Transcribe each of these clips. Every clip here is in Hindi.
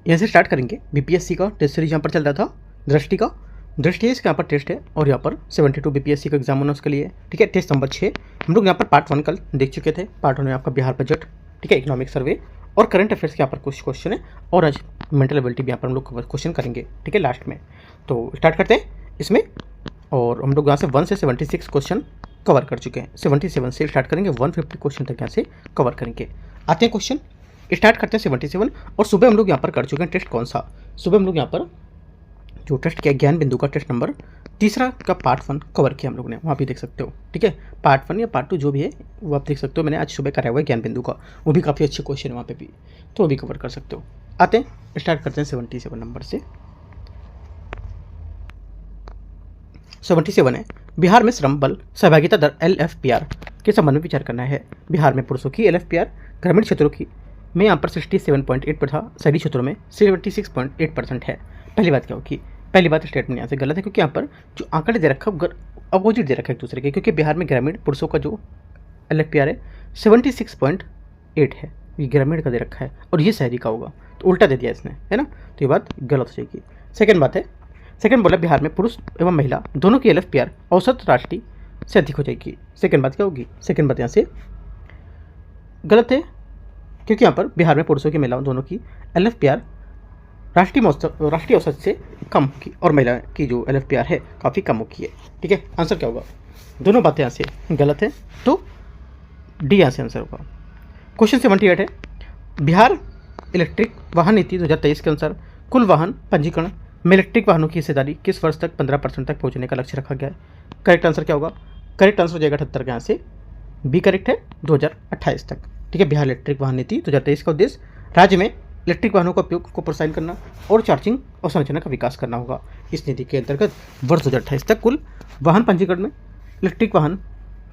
यहाँ से स्टार्ट करेंगे। बीपीएससी का टेस्ट सीरीज यहाँ पर चल रहा था, दृष्टि का। दृष्टि इसका यहाँ पर टेस्ट है और यहाँ पर 72 बीपीएससी का एग्जाम होना उसके लिए, ठीक है। टेस्ट नंबर 6 हम लोग यहाँ पर पार्ट 1 कल देख चुके थे। पार्ट 1 में आपका बिहार बजट, ठीक है, इकोनॉमिक सर्वे और करंट अफेयर्स के यहाँ पर कुछ क्वेश्चन है और आज मेंटल एबिलिटी भी यहाँ पर हम लोग क्वेश्चन करेंगे, ठीक है, लास्ट में। तो स्टार्ट करते हैं इसमें। और हम लोग यहाँ से 1 से 76 क्वेश्चन कवर कर चुके हैं। 77 से स्टार्ट करेंगे, 150 क्वेश्चन तक यहाँ से कवर करेंगे। आते हैं क्वेश्चन, स्टार्ट करते हैं 77। और सुबह हम लोग यहाँ पर कर चुके हैं टेस्ट कौन सा, सुबह हम लोग यहाँ पर जो टेस्ट किया ज्ञान बिंदु का टेस्ट नंबर 3 का पार्ट 1 कवर किया हम लोग ने, वहाँ भी देख सकते हो, ठीक है। पार्ट 1 या पार्ट 2 जो भी है वो आप देख सकते हो। मैंने आज सुबह कराया हुआ है ज्ञान बिंदु का, वो भी काफ़ी अच्छे क्वेश्चन है वहाँ पे भी, तो वो भी कवर कर सकते हो। आते हैं, स्टार्ट करते हैं 77 नंबर से। 77 है, बिहार में श्रम बल सहभागिता दर LFPR के संबंध में विचार करना है। बिहार में पुरुषों की LFPR ग्रामीण क्षेत्रों की में यहाँ पर 67.8 था, शहरी क्षेत्रों में 76.8% है। पहली बात क्या होगी, पहली बात स्टेटमेंट यहाँ से गलत है, क्योंकि यहाँ पर जो आंकड़े दे रखा है अपोजिट दे रखा है एक दूसरे के। क्योंकि बिहार में ग्रामीण पुरुषों का जो LFPR है 76.8 है, ये ग्रामीण का दे रखा है और ये शहरी का होगा, तो उल्टा दे दिया इसने, है ना, तो ये बात गलत हो जाएगी। सेकंड बात है, सेकंड बोला बिहार में पुरुष एवं महिला दोनों की LFPR औसत राष्ट्रीय से अधिक हो जाएगी। सेकंड बात क्या होगी, सेकंड बात यहाँ से गलत है, क्योंकि यहाँ पर बिहार में पुरुषों की महिलाओं दोनों की LFPR राष्ट्रीय औसत से कम होगी और महिला की जो LFPR है काफ़ी कम होगी है, ठीक है। आंसर क्या होगा, दोनों बातें यहाँ से गलत है, तो डी यहाँ से आंसर होगा। क्वेश्चन 78 है, बिहार इलेक्ट्रिक वाहन नीति 2023 के अनुसार कुल वाहन पंजीकरण में इलेक्ट्रिक वाहनों की हिस्सेदारी किस वर्ष तक 15% तक पहुँचने का लक्ष्य रखा गया है। करेक्ट आंसर क्या होगा, करेक्ट आंसर हो जाएगा 78 का, यहाँ से बी करेक्ट है, 2028 तक, ठीक है। बिहार इलेक्ट्रिक वाहन नीति 2023 का उद्देश्य राज्य में इलेक्ट्रिक वाहनों का उपयोग को प्रोत्साहित करना और चार्जिंग और संरचना का विकास करना होगा। इस नीति के अंतर्गत वर्ष 2028 तक कुल वाहन पंजीकरण में इलेक्ट्रिक वाहन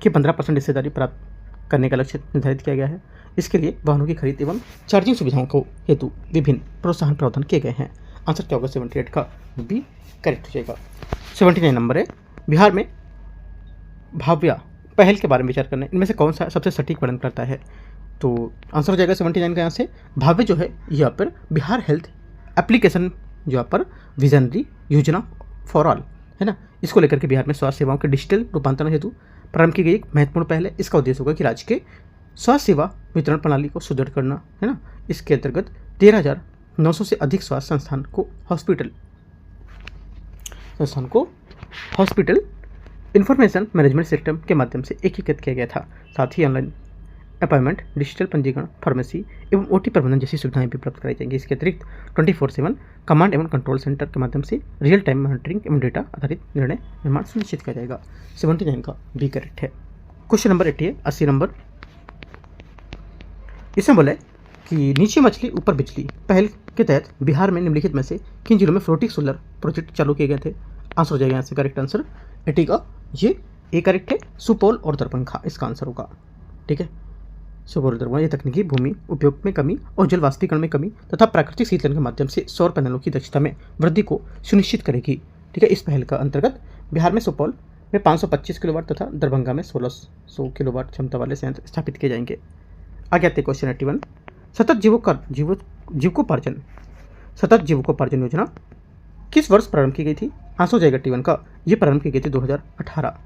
की 15% हिस्सेदारी प्राप्त करने का लक्ष्य निर्धारित किया गया है। इसके लिए वाहनों की खरीद एवं चार्जिंग सुविधाओं को हेतु विभिन्न प्रोत्साहन प्रावधान किए गए हैं। आंसर क्या होगा, 78 का बी करेक्ट हो जाएगा। 79 नंबर है, बिहार में भाव्या पहल के बारे में विचार करना है, इनमें से कौन सा सबसे सटीक वर्णन करता है। तो आंसर हो जाएगा 79 का यहाँ से भाव्य जो है यहाँ पर बिहार हेल्थ एप्लीकेशन जो यहाँ पर विजनरी योजना फॉर ऑल है ना, इसको लेकर के बिहार में स्वास्थ्य सेवाओं के डिजिटल रूपांतरण हेतु प्रारंभ की गई एक महत्वपूर्ण पहल है। इसका उद्देश्य होगा कि राज्य के स्वास्थ्य सेवा वितरण प्रणाली को सुदृढ़ करना, है ना। इसके अंतर्गत 13,900 से अधिक स्वास्थ्य संस्थान को हॉस्पिटल इंफॉर्मेशन मैनेजमेंट सिस्टम के माध्यम से एकीकृत किया गया था। साथ ही ऑनलाइन अपॉइंटमेंट, डिजिटल पंजीकरण, फार्मेसी एवं OT प्रबंधन जैसी सुविधाएं भी प्राप्त कराई जाएंगी। इसके अतिरिक्त 24/7 कमांड एवं कंट्रोल सेंटर के माध्यम से रियल टाइम मॉनिटरिंग एवं डेटा आधारित निर्णय निर्माण सुनिश्चित किया जाएगा। 79 का बी करेक्ट है। क्वेश्चन नंबर 80 है, 80 नंबर। इसमें बोला है कि नीचे मछली ऊपर बिजली पहल के तहत बिहार में निम्नलिखित में से किन जिलों में फ्लोटिंग सोलर प्रोजेक्ट चालू किए गए थे। आंसर हो जाएगा यहाँ से करेक्ट आंसर 80 का ये ए करेक्ट है, सुपौल और दरभंगा इसका आंसर होगा, ठीक है। सुपौल दरभंगा ये तकनीकी भूमि उपयोग में कमी और जल वाष्पीकरण में कमी तथा प्राकृतिक शीतलन के माध्यम से सौर पैनलों की दक्षता में वृद्धि को सुनिश्चित करेगी, ठीक है। इस पहल का अंतर्गत बिहार में सुपौल में 525 किलोवाट तथा दरभंगा में 1600 किलोवाट क्षमता वाले संयंत्र स्थापित किए जाएंगे। आगे आते क्वेश्चन 81, सतत जीविकोपार्जन योजना किस वर्ष प्रारंभ की गई थी। आंसर हो जाएगा 81 का ये प्रारंभ की गई थी 2018,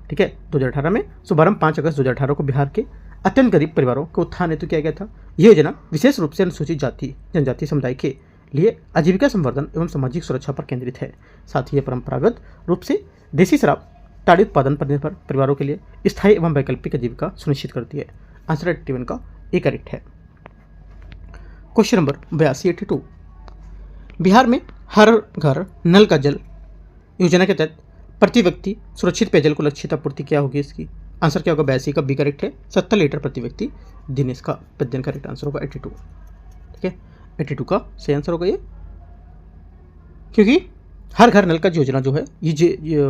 ठीक है। 2018 में शुभारंभ 5 अगस्त 2018 को बिहार के अत्यंत गरीब परिवारों के उत्थान हेतु किया गया था। यह योजना विशेष रूप से अनुसूचित जाति जनजाति समुदाय के लिए आजीविका संवर्धन एवं सामाजिक सुरक्षा पर केंद्रित है। साथ ही यह परंपरागत रूप से देसी शराब ताड़ी उत्पादन पर निर्भर परिवारों के लिए स्थायी एवं वैकल्पिक आजीविका सुनिश्चित करती है। आंसर 81 का ए करेक्ट है। क्वेश्चन नंबर 82 82, बिहार में हर घर नल का जल योजना के तहत प्रति व्यक्ति सुरक्षित पेयजल को लक्षित आपूर्ति क्या होगी इसकी। आंसर क्या होगा, 82 का बी करेक्ट है, 70 लीटर प्रति व्यक्ति दिन इसका प्रतिदिन करेक्ट आंसर होगा 82, ठीक है। 82 का सही आंसर होगा ये, क्योंकि हर घर नल का योजना जो है ये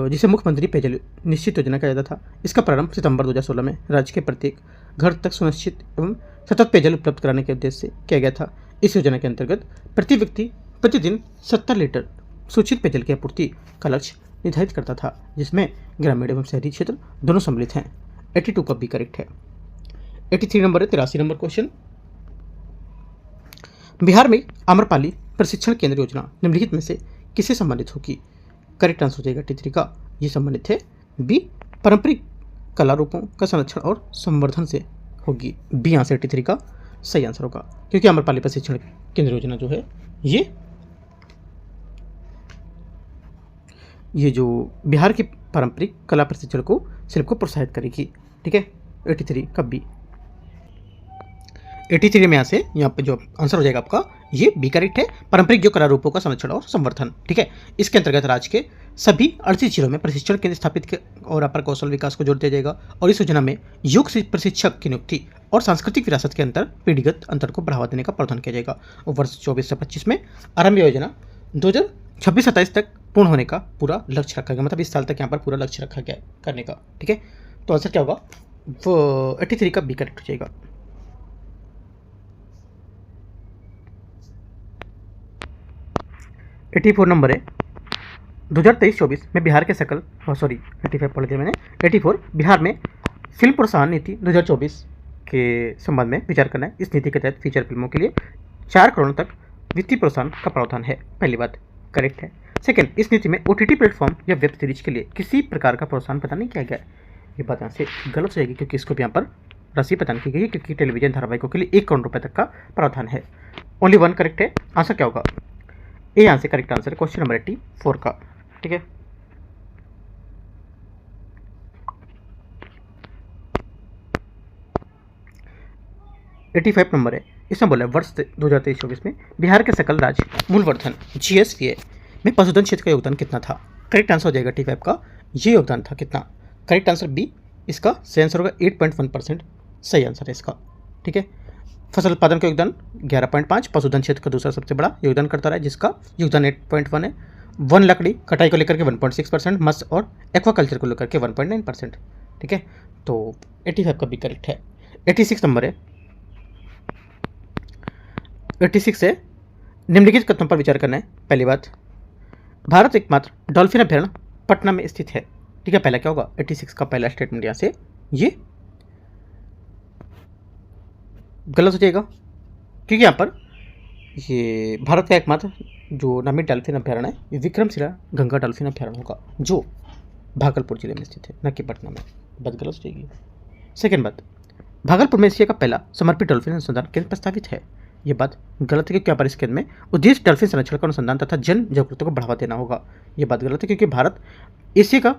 जिसे मुख्यमंत्री पेयजल निश्चित योजना कहा जाता था, इसका प्रारंभ सितंबर 2016 में राज्य के प्रत्येक घर तक सुनिश्चित एवं सतत पेयजल उपलब्ध कराने के उद्देश्य से किया गया था। इस योजना के अंतर्गत प्रति व्यक्ति प्रतिदिन 70 लीटर सूचित पेयजल की आपूर्ति का लक्ष्य निर्धारित करता था, जिसमें ग्रामीण एवं शहरी क्षेत्र दोनों सम्मिलित हैं। 82 का बी करेक्ट है। 83 नंबर है, 83 नंबर क्वेश्चन। बिहार में आम्रपाली प्रशिक्षण केंद्र योजना निम्नलिखित में से किससे संबंधित होगी? करेक्ट आंसर हो जाएगा 83 का, ये संबंधित है बी पारंपरिक कला रूपों का संरक्षण और संवर्धन से होगी। बी आंसर 83 का सही आंसर होगा, क्योंकि आम्रपाली प्रशिक्षण केंद्र योजना जो है ये जो बिहार की पारंपरिक कला प्रशिक्षण को शिल्प को प्रोत्साहित करेगी। ठीक है, 83 का बी। 83 में यहाँ पे जो आंसर हो जाएगा आपका ये बी करेक्ट है, पारंपरिक जो कला रूपों का संरक्षण और संवर्धन। ठीक है, इसके अंतर्गत राज्य के सभी 38 जिलों में प्रशिक्षण केंद्र स्थापित और अपर कौशल विकास को जोड़ दिया जाएगा और इस योजना में योग प्रशिक्षक की नियुक्ति और सांस्कृतिक विरासत के पीढ़ीगत अंतर को बढ़ावा देने का प्रावधान किया जाएगा। और वर्ष 24 से 25 में आरंभ योजना 2026-27 तक पूर्ण होने का पूरा लक्ष्य रखा गया, मतलब इस साल तक यहाँ पर पूरा लक्ष्य रखा गया करने का। ठीक है, तो आंसर क्या होगा? वो 83 का बी करेक्ट हो जाएगा। एटी 84 नंबर है 2023-24 में बिहार के सकल 85 पढ़ दिया मैंने। 84 बिहार में फिल्म प्रोत्साहन नीति 2024 के संबंध में विचार करना है। इस नीति के तहत फीचर फिल्मों के लिए 4 करोड़ तक वित्तीय प्रोत्साहन का प्रावधान है। पहली बात करेक्ट है। सेकंड, इस नीति में OTT प्लेटफॉर्म या वेब सीरीज के लिए किसी प्रकार का प्रोत्साहन प्रदान नहीं किया गया। ये बात यहाँ से गलत हो जाएगी, क्योंकि इसको भी यहाँ पर राशि प्रदान की गई है, क्योंकि टेलीविजन धारावाहिकों के लिए 1 करोड़ रुपए तक का प्रावधान है। ओनली 1 करेक्ट है। आंसर क्या होगा? ए आंसर करेक्ट आंसर है क्वेश्चन नंबर 84 का। ठीक है, एटी 85 नंबर है, इसमें बोला वर्ष 2023-24 में बिहार के सकल राज्य मूलवर्धन GSVA में पशुधन क्षेत्र का योगदान कितना था? करेक्ट आंसर हो जाएगा 85 का, ये योगदान था कितना? करेक्ट आंसर बी, इसका सही आंसर होगा 8.1% सही आंसर है इसका। ठीक है, फसल उत्पादन का योगदान 11.5, पशुधन क्षेत्र का दूसरा सबसे बड़ा योगदान करता रहा है, जिसका योगदान 8.1 है। वन लकड़ी कटाई को लेकर के 1.6%, मत्स्य और एक्वाकल्चर को लेकर के 1.9%। ठीक है, तो 85 का भी करेक्ट है। 86 नंबर है, 86 है निम्नलिखित कथनों पर विचार करना है। पहली बात, भारत एकमात्र डॉल्फिन अभ्यारण्य पटना में स्थित है। ठीक है, पहला क्या होगा? 86 का पहला स्टेटमेंट यहाँ से ये गलत हो जाएगा, क्योंकि यहाँ पर ये भारत का एकमात्र जो नामी डॉल्फिन अभ्यारण्य है ये विक्रमशिला गंगा डॉल्फिन अभ्यारण्य होगा, जो भागलपुर जिले में स्थित है, न कि पटना में। बात गलत हो जाएगी। सेकेंड बात, भागलपुर में एशिया का पहला समर्पित डॉल्फिन अनुसंधान केंद्र प्रस्तावित है। ये बात गलत है, क्योंकि यहाँ पर इस केंद्र में उद्देश्य डॉल्फिन संरक्षण का अनुसंधान तथा जन जागरूकता को बढ़ावा देना होगा। ये बात गलत है, क्योंकि भारत एशिया का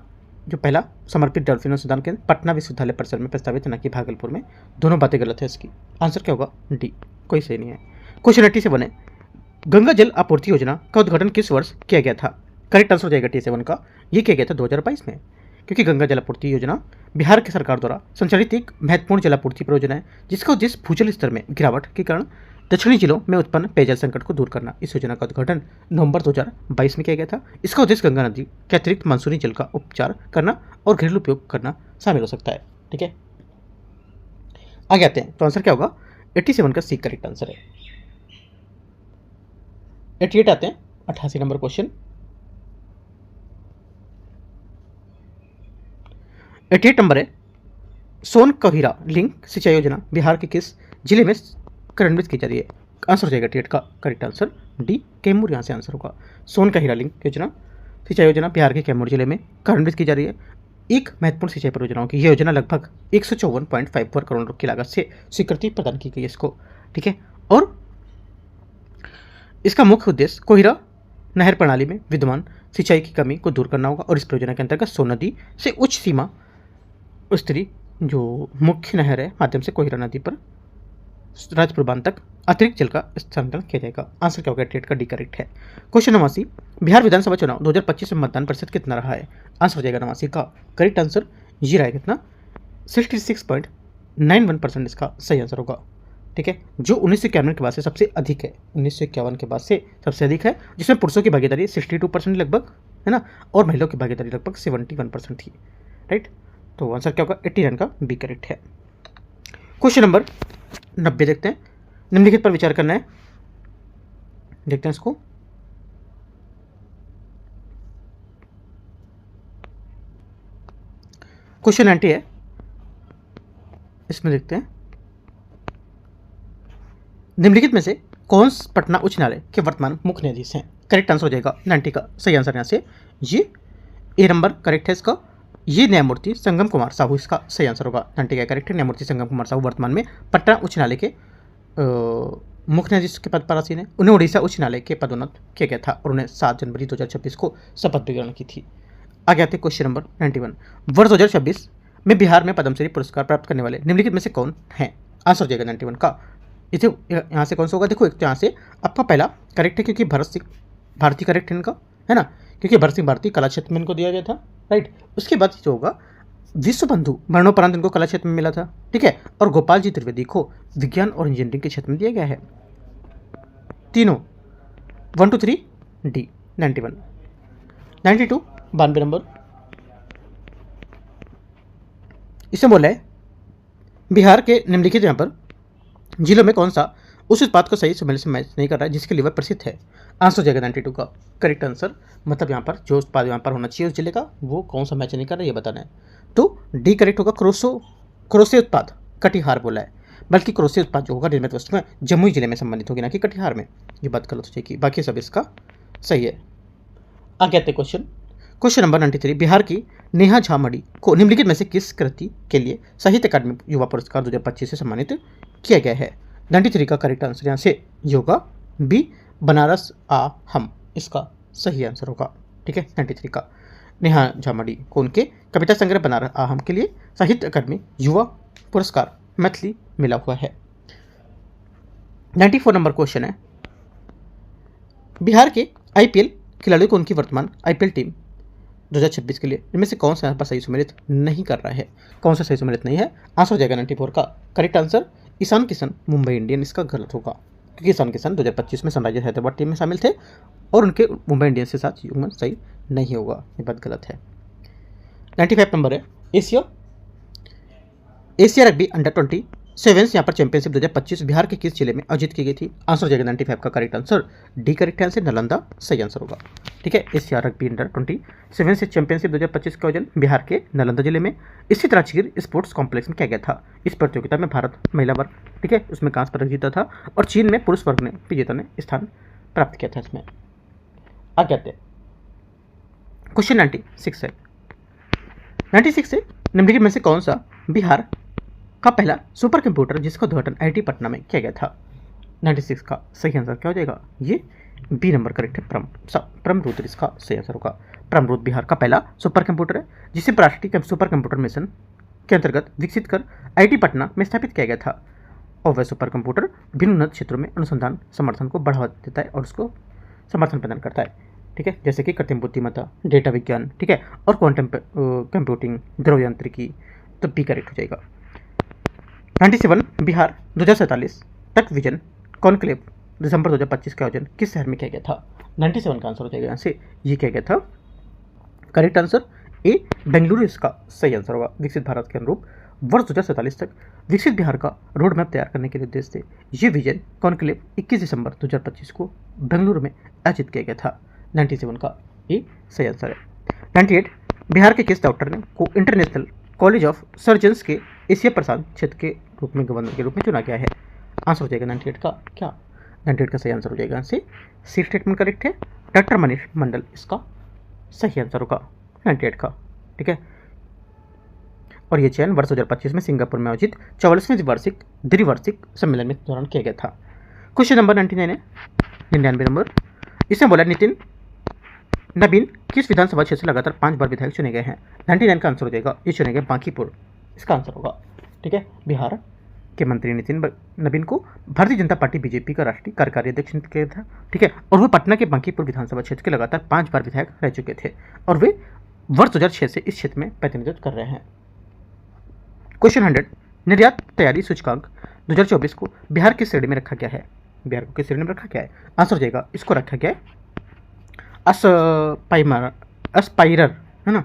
जो पहला समर्पित डॉल्फिन अनुसंधान केंद्र पटना विश्वविद्यालय परिसर में प्रस्तावित है, न कि भागलपुर में। दोनों बातें गलत है इसकी। आंसर क्या होगा? डी, कोई सही नहीं है। क्वेश्चन 87 है, गंगा जल आपूर्ति योजना का उद्घाटन किस वर्ष किया गया था? करेक्ट आंसर हो जाएगा 87 का, ये किया गया था 2022 में, क्योंकि गंगा जल आपूर्ति योजना बिहार की सरकार द्वारा संचालित एक महत्वपूर्ण जलापूर्ति परियोजना है, जिसका उद्देश्य भूजल स्तर में गिरावट के कारण दक्षिणी जिलों में उत्पन्न पेयजल संकट को दूर करना। इस योजना का उद्घाटन नवंबर 2022 में किया गया था। इसका उद्देश्य गंगा नदी के अतिरिक्त मानसूनी जल का उपचार करना और घरेलू उपयोग करना शामिल हो सकता है। ठीक है, आगे आते हैं, तो आंसर क्या होगा? 87 का सी करेक्ट आंसर है। 88 आते हैं, 88 नंबर क्वेश्चन। 88 नंबर है, सोन कहिरा लिंक सिंचाई योजना बिहार के किस जिले में कार्यान्वित की जा रही है? आंसर हो जाएगा 88 का करेक्ट आंसर डी, कैमूर यहाँ से आंसर होगा। सोन कहिरा लिंक योजना सिंचाई योजना बिहार के कैमूर जिले में कार्यान्वित की जा रही है। एक महत्वपूर्ण सिंचाई परियोजनाओं की यह योजना लगभग 154.54 करोड़ की लागत से स्वीकृति प्रदान की गई है इसको। ठीक है, और इसका मुख्य उद्देश्य कोहिरा नहर प्रणाली में विद्यमान सिंचाई की कमी को दूर करना होगा, और इस परियोजना के अंतर्गत सोन नदी से उच्च सीमा स्तरीय जो मुख्य नहर है माध्यम से कोहिरा नदी पर राजपुर बांध तक अतिरिक्त जल का स्थानांतरण किया जाएगा। आंसर क्या होगा? 88 का डी करेक्ट है। क्वेश्चन 89, बिहार विधानसभा चुनाव 2025 में मतदान प्रतिशत कितना रहा है? आंसर हो जाएगा 89 का करेक्ट आंसर ये रहा है कितना? 66.91% इसका सही आंसर होगा। ठीक है, जो 1951 के बाद से सबसे अधिक है, 1951 के बाद से सबसे अधिक है, जिसमें पुरुषों की भागीदारी 62% लगभग है ना, और महिलाओं की भागीदारी लगभग 71% थी। राइट, तो आंसर क्या होगा? 89 का बी करेक्ट है। क्वेश्चन नंबर 90 देखते हैं, निम्नलिखित पर विचार करना है। देखते हैं इसको। क्वेश्चन 90 है, इसमें देखते हैं निम्नलिखित में से कौन पटना उच्च न्यायालय के वर्तमान मुख्य न्यायाधीश हैं? करेक्ट आंसर हो जाएगा 90 का सही आंसर यहाँ से ये ए नंबर करेक्ट है इसका। ये न्यायमूर्ति संगम कुमार साहू इसका सही आंसर होगा। 90 का करेक्ट है। न्यायमूर्ति संगम कुमार साहू वर्तमान में पटना उच्च न्यायालय के मुख्य न्यायाधीश के पद पर आसीन है। उन्हें उड़ीसा उच्च न्यायालय के पदोन्नत किया गया था और उन्हें 7 जनवरी 2026 को शपथ भी ग्रहण की थी। आगे आते क्वेश्चन नंबर 91। वर्ष 2026 में बिहार में पद्मश्री पुरस्कार प्राप्त करने वाले निम्नलिखित में से कौन हैं? आंसर हो जाएगा 91 का। इसे यहाँ से कौन सा होगा? देखो एक तो यहाँ से आपका पहला करेक्ट है क्योंकि भरत सिंह भारती करेक्ट है इनका, है ना, क्योंकि भरत सिंह भारती कला क्षेत्र में इनको दिया गया था, राइट। उसके बाद जो होगा विश्व बंधु मरणोपरांत इनको कला क्षेत्र में मिला था, ठीक है। और गोपाल जी त्रिवेदी को विज्ञान और इंजीनियरिंग के क्षेत्र में दिया गया है। तीनों 1 2 3 डी 91। 92 92 नंबर इसमें बोला है बिहार के निम्नलिखित यहाँ पर जिलों में कौन सा उस उत्पाद को सही समय से मैच नहीं कर रहा है जिसके लिए वह प्रसिद्ध है? आंसर हो जाएगा 92 का करेक्ट आंसर। मतलब यहाँ पर जो उत्पाद यहाँ पर होना चाहिए उस जिले का वो कौन सा मैच नहीं कर रहा है ये बताना है। तो डी करेक्ट होगा। क्रोसे उत्पाद कटिहार बोला है, बल्कि क्रोसे उत्पाद जो होगा निर्मित वस्तु में जमुई जिले में संबंधित होगी ना कि कटिहार में। ये बात गलत हो जाएगी, बाकी सब इसका सही है। आगे आते क्वेश्चन नंबर 93। बिहार की नेहा झामड़ी को निम्नलिखित में से किस कृति के लिए साहित्य अकादमी युवा पुरस्कार 2025 से सम्मानित किया गया है? 93 का करेक्ट आंसर यहाँ से योगा बी बनारस आ हम इसका सही आंसर होगा, ठीक है। 93 का नेहा झामड़ी को उनके कविता संग्रह बनारस आ हम के लिए साहित्य अकादमी युवा पुरस्कार मैथिली मिला हुआ है। 94 नंबर क्वेश्चन है बिहार के आईपीएल खिलाड़ियों को उनकी वर्तमान आईपीएल टीम 2026 के लिए इनमें से कौन सा यहाँ पर सही सम्मिलित नहीं कर रहा है? कौन सा सही सम्मिलित नहीं है? आंसर हो जाएगा 94 का correct answer Ishan Kishan Mumbai Indian इसका गलत होगा, क्योंकि ईशान किशन 2025 में सनराइजर्स हैदराबाद टीम में शामिल थे और उनके मुंबई इंडियंस के साथ युग्मन सही नहीं होगा, ये बात गलत है। 95 नंबर है एशिया रग्बी अंडर 27 यहाँ पर चैंपियनशिप 2025 बिहार के किस जिले में आयोजित की गई थी? आंसर हो जाएगा 95 का correct answer D correct answer Nalanda सही आंसर होगा, ठीक है। एशिया रग्बी अंडर 27 से चैंपियनशिप 2025 का आयोजन बिहार के नालंदा जिले में स्थित राजगीर स्पोर्ट्स कॉम्प्लेक्स में किया गया था। इस प्रतियोगिता में भारत महिला वर्ग, ठीक है, उसमें कांस्य पदक जीता था और चीन में पुरुष वर्ग ने विजेता ने स्थान प्राप्त किया था इसमें। आगे आते क्वेश्चन 96 है। 96 से निम्नलिखित में से कौन सा बिहार का पहला सुपर कंप्यूटर जिसका उद्घाटन आईआईटी पटना में किया गया था? 96 का सही आंसर क्या हो जाएगा? ये बी नंबर करेक्ट है परमरूद इसका सही आंसर होगा। परमरूद बिहार का पहला सुपर कंप्यूटर है जिसे राष्ट्रीय सुपर कंप्यूटर मिशन के अंतर्गत विकसित कर आईआईटी पटना में स्थापित किया गया था। और वह सुपर कंप्यूटर भिन्न उन्नत क्षेत्रों में अनुसंधान समर्थन को बढ़ावा देता है और उसको समर्थन प्रदान करता है, ठीक है, जैसे कि कृत्रिम बुद्धिमत्ता, डेटा विज्ञान, ठीक है, और क्वांटम कंप्यूटिंग, द्रव यांत्रिकी, तो बी करेक्ट हो जाएगा। 97 बिहार 2047 तक विजन कॉन्क्लेव दिसंबर 2025 का आयोजन किस शहर में किया गया था? 97 का आंसर हो जाएगा यहाँ से ये किया गया था करेक्ट आंसर ए बेंगलुरु इसका सही आंसर होगा। विकसित भारत के अनुरूप वर्ष 2047 तक विकसित बिहार का रोड मैप तैयार करने के उद्देश्य से ये विजन कॉन्क्लेव 21 दिसंबर 2025 को बेंगलुरु में आयोजित किया गया था। 97 का ए सही आंसर है। 98 बिहार के किस डॉक्टर ने को इंटरनेशनल कॉलेज ऑफ सर्जन्स के एशिया प्रशांत क्षेत्र के रूप में गवर्नर के रूप में चुना गया है? आंसर हो जाएगा 98 का क्या? 98 का सही आंसर हो जाएगा से सी स्टेटमेंट करेक्ट है। डॉक्टर मनीष मंडल इसका सही आंसर होगा 98 का, ठीक है। और ये चयन वर्ष 2025 में सिंगापुर में आयोजित 44वें द्विवार्षिक सम्मेलन में दौरान किया गया था। क्वेश्चन नंबर 99 है 99 नंबर इसमें बोला नवीन किस विधानसभा क्षेत्र से लगातार 5 बार विधायक चुने गए हैं? 99 का आंसर हो जाएगा ये चुने गए बांकीपुर इसका आंसर होगा, ठीक है। बिहार के मंत्री नवीन को भारतीय जनता पार्टी बीजेपी का राष्ट्रीय कार्यकारी अध्यक्ष नियुक्त किया था, ठीक है। और वे पटना के बांकीपुर विधानसभा क्षेत्र के लगातार 5 बार विधायक रह चुके थे और वे वर्ष 2006 से इस क्षेत्र में प्रतिनिधित्व कर रहे हैं। क्वेश्चन 100 निर्यात तैयारी सूचकांक 2024 को बिहार किस श्रेणी में रखा गया है? बिहार को किस श्रेणी में रखा गया है? आंसर हो जाएगा इसको रखा गया है एस्पाइरर, है ना,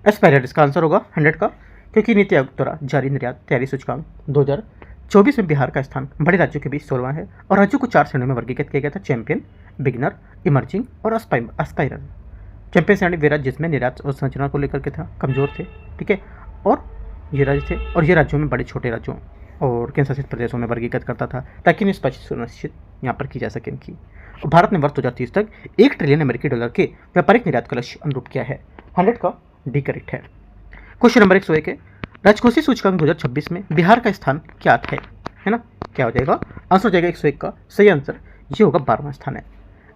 एस्पाइरर इसका आंसर होगा 100 का, क्योंकि नीति आयोग द्वारा जारी निर्यात तैयारी सूचकांक 2024 में बिहार का स्थान बड़े राज्यों के बीच 16वां है और राज्यों को 4 श्रेणियों में वर्गीकृत किया गया था, चैंपियन, बिगिनर, इमर्जिंग और एस्पाइरर। चैंपियन श्रेणी वे राज्य जिसमें निर्यात और संरचना को लेकर के था कमजोर थे, ठीक है, और ये राज्य थे और ये राज्यों में बड़े छोटे राज्यों और केंद्र शासित प्रदेशों में वर्गीकृत करता था ताकि निष्पक्ष सुनिश्चित यहाँ पर की जा सके इनकी। और भारत ने वर्ष 2030 तक $1 ट्रिलियन अमेरिकी डॉलर के व्यापारिक निर्यात का लक्ष्य अनुरूप किया है। 100 का डी करेक्ट है। क्वेश्चन नंबर 101 है, राजकोषीय सूचकांक 2026 में बिहार का स्थान क्या है ना, क्या हो जाएगा? आंसर हो जाएगा 101 का सही आंसर ये होगा 12वां स्थान है।